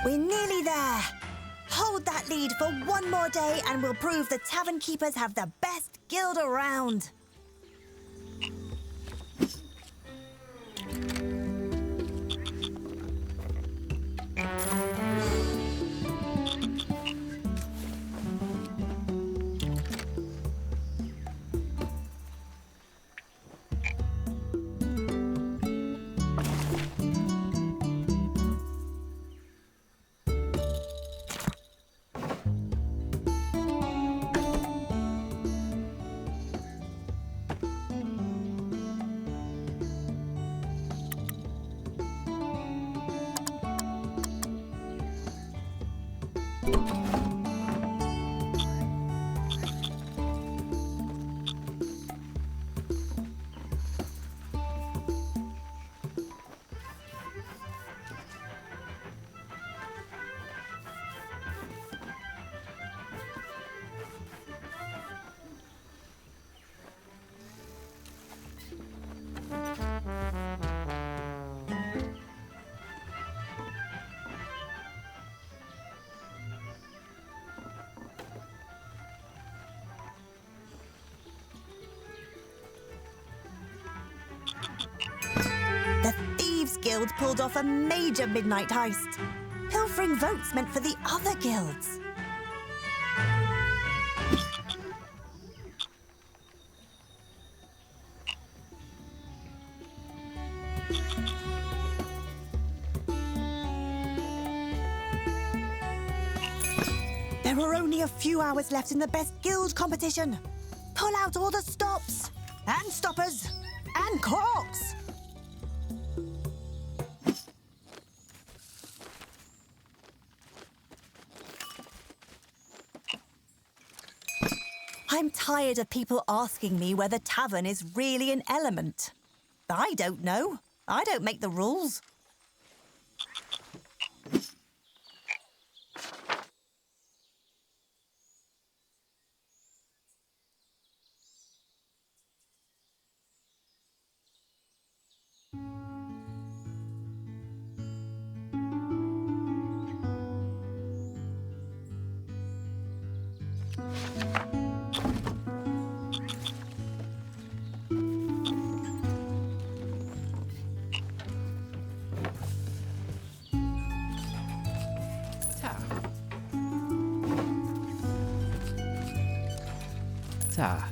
We're nearly there. Hold that lead for one more day and we'll prove the tavern keepers have the best guild around. The Thieves Guild pulled off a major midnight heist. Pilfering votes meant for the other guilds. There are only a few hours left in the best guild competition. Pull out all the stops, and stoppers, and corks. I'm tired of people asking me whether Tavern is really an element. I don't know. I don't make the rules. Ta.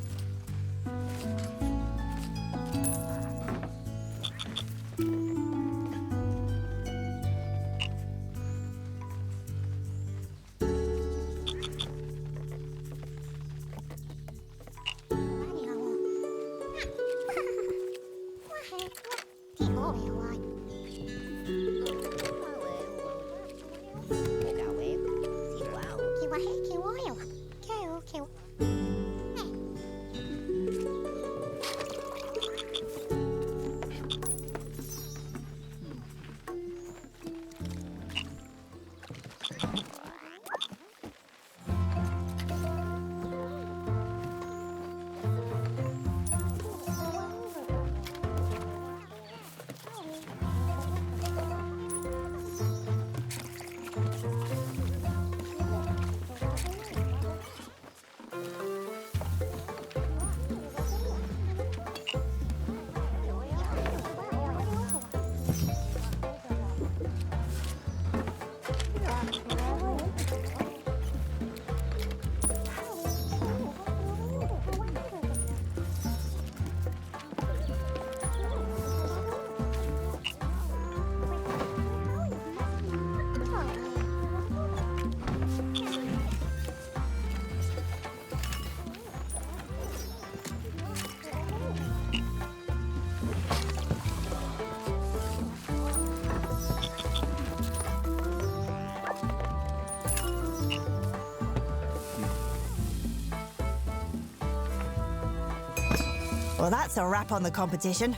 Well, that's a wrap on the competition.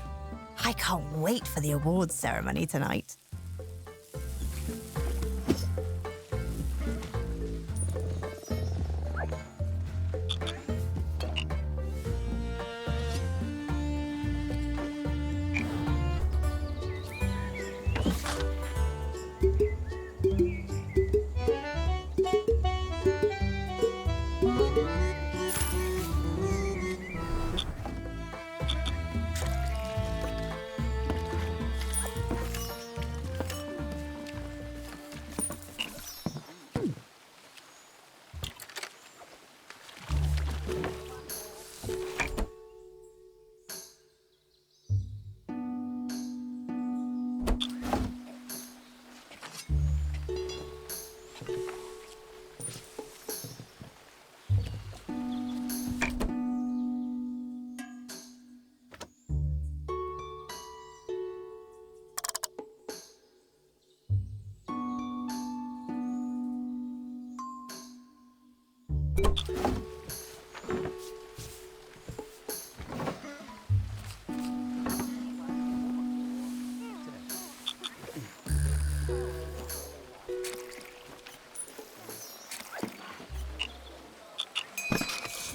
I can't wait for the awards ceremony tonight.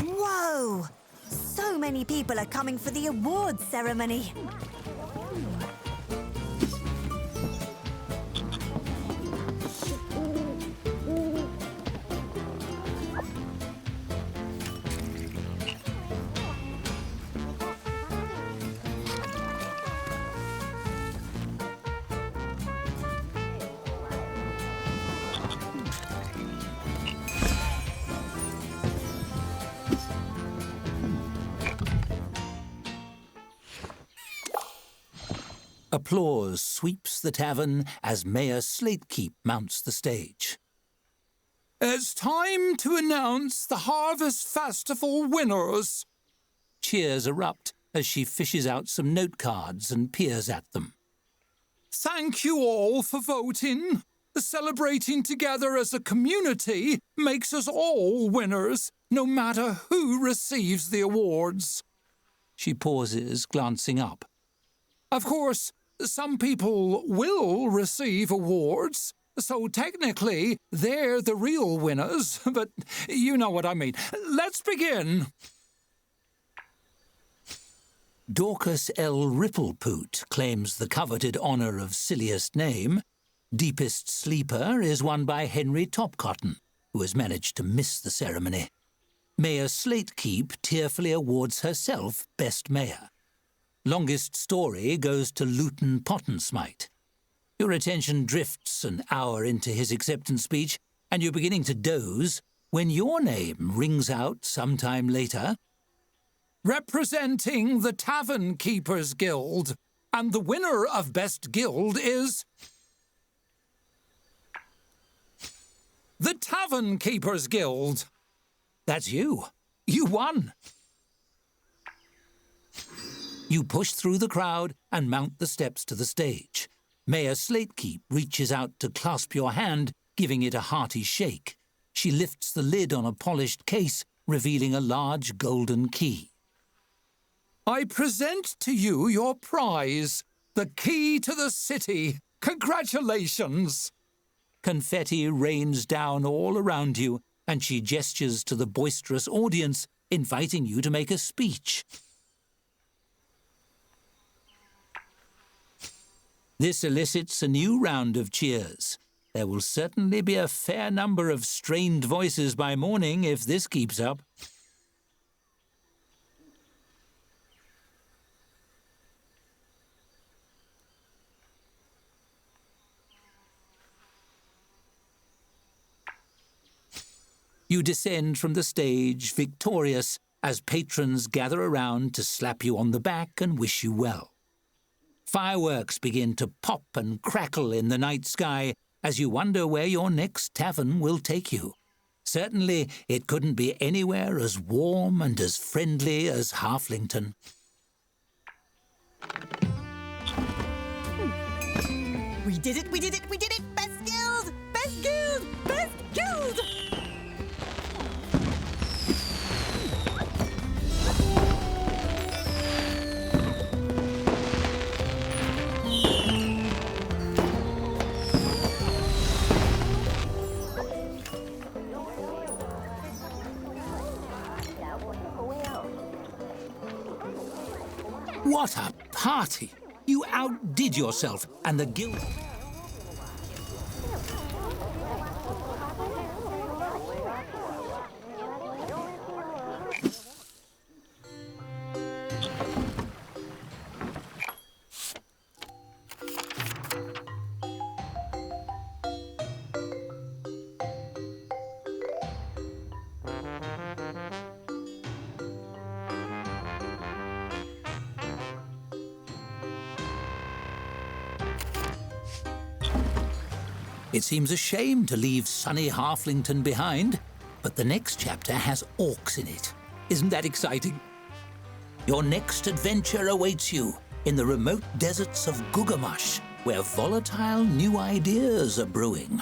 Whoa! So many people are coming for the awards ceremony. Applause sweeps the tavern as Mayor Slatekeep mounts the stage. It's time to announce the Harvest Festival winners. Cheers erupt as she fishes out some note cards and peers at them. Thank you all for voting. Celebrating together as a community makes us all winners, no matter who receives the awards. She pauses, glancing up. Of course, some people will receive awards, so technically they're the real winners, but you know what I mean. Let's begin. Dorcas L. Ripplepoot claims the coveted honour of silliest name. Deepest sleeper is won by Henry Topcotton, who has managed to miss the ceremony. Mayor Slatekeep tearfully awards herself Best Mayor. Longest story goes to Luton Pottensmite. Your attention drifts an hour into his acceptance speech, and you're beginning to doze when your name rings out sometime later. Representing the Tavern Keepers Guild, and the winner of Best Guild is... the Tavern Keepers Guild. That's you. You won. You push through the crowd and mount the steps to the stage. Mayor Slatekeep reaches out to clasp your hand, giving it a hearty shake. She lifts the lid on a polished case, revealing a large golden key. I present to you your prize, the key to the city. Congratulations! Confetti rains down all around you, and she gestures to the boisterous audience, inviting you to make a speech. This elicits a new round of cheers. There will certainly be a fair number of strained voices by morning if this keeps up. You descend from the stage victorious as patrons gather around to slap you on the back and wish you well. Fireworks begin to pop and crackle in the night sky as you wonder where your next tavern will take you. Certainly, it couldn't be anywhere as warm and as friendly as Halflington. We did it, we did it, we did it! Best Guild! Best Guild! Best Guild! What a party! You outdid yourself, and the guild... It seems a shame to leave sunny Halflington behind, but the next chapter has orcs in it. Isn't that exciting? Your next adventure awaits you in the remote deserts of Gugamash, where volatile new ideas are brewing.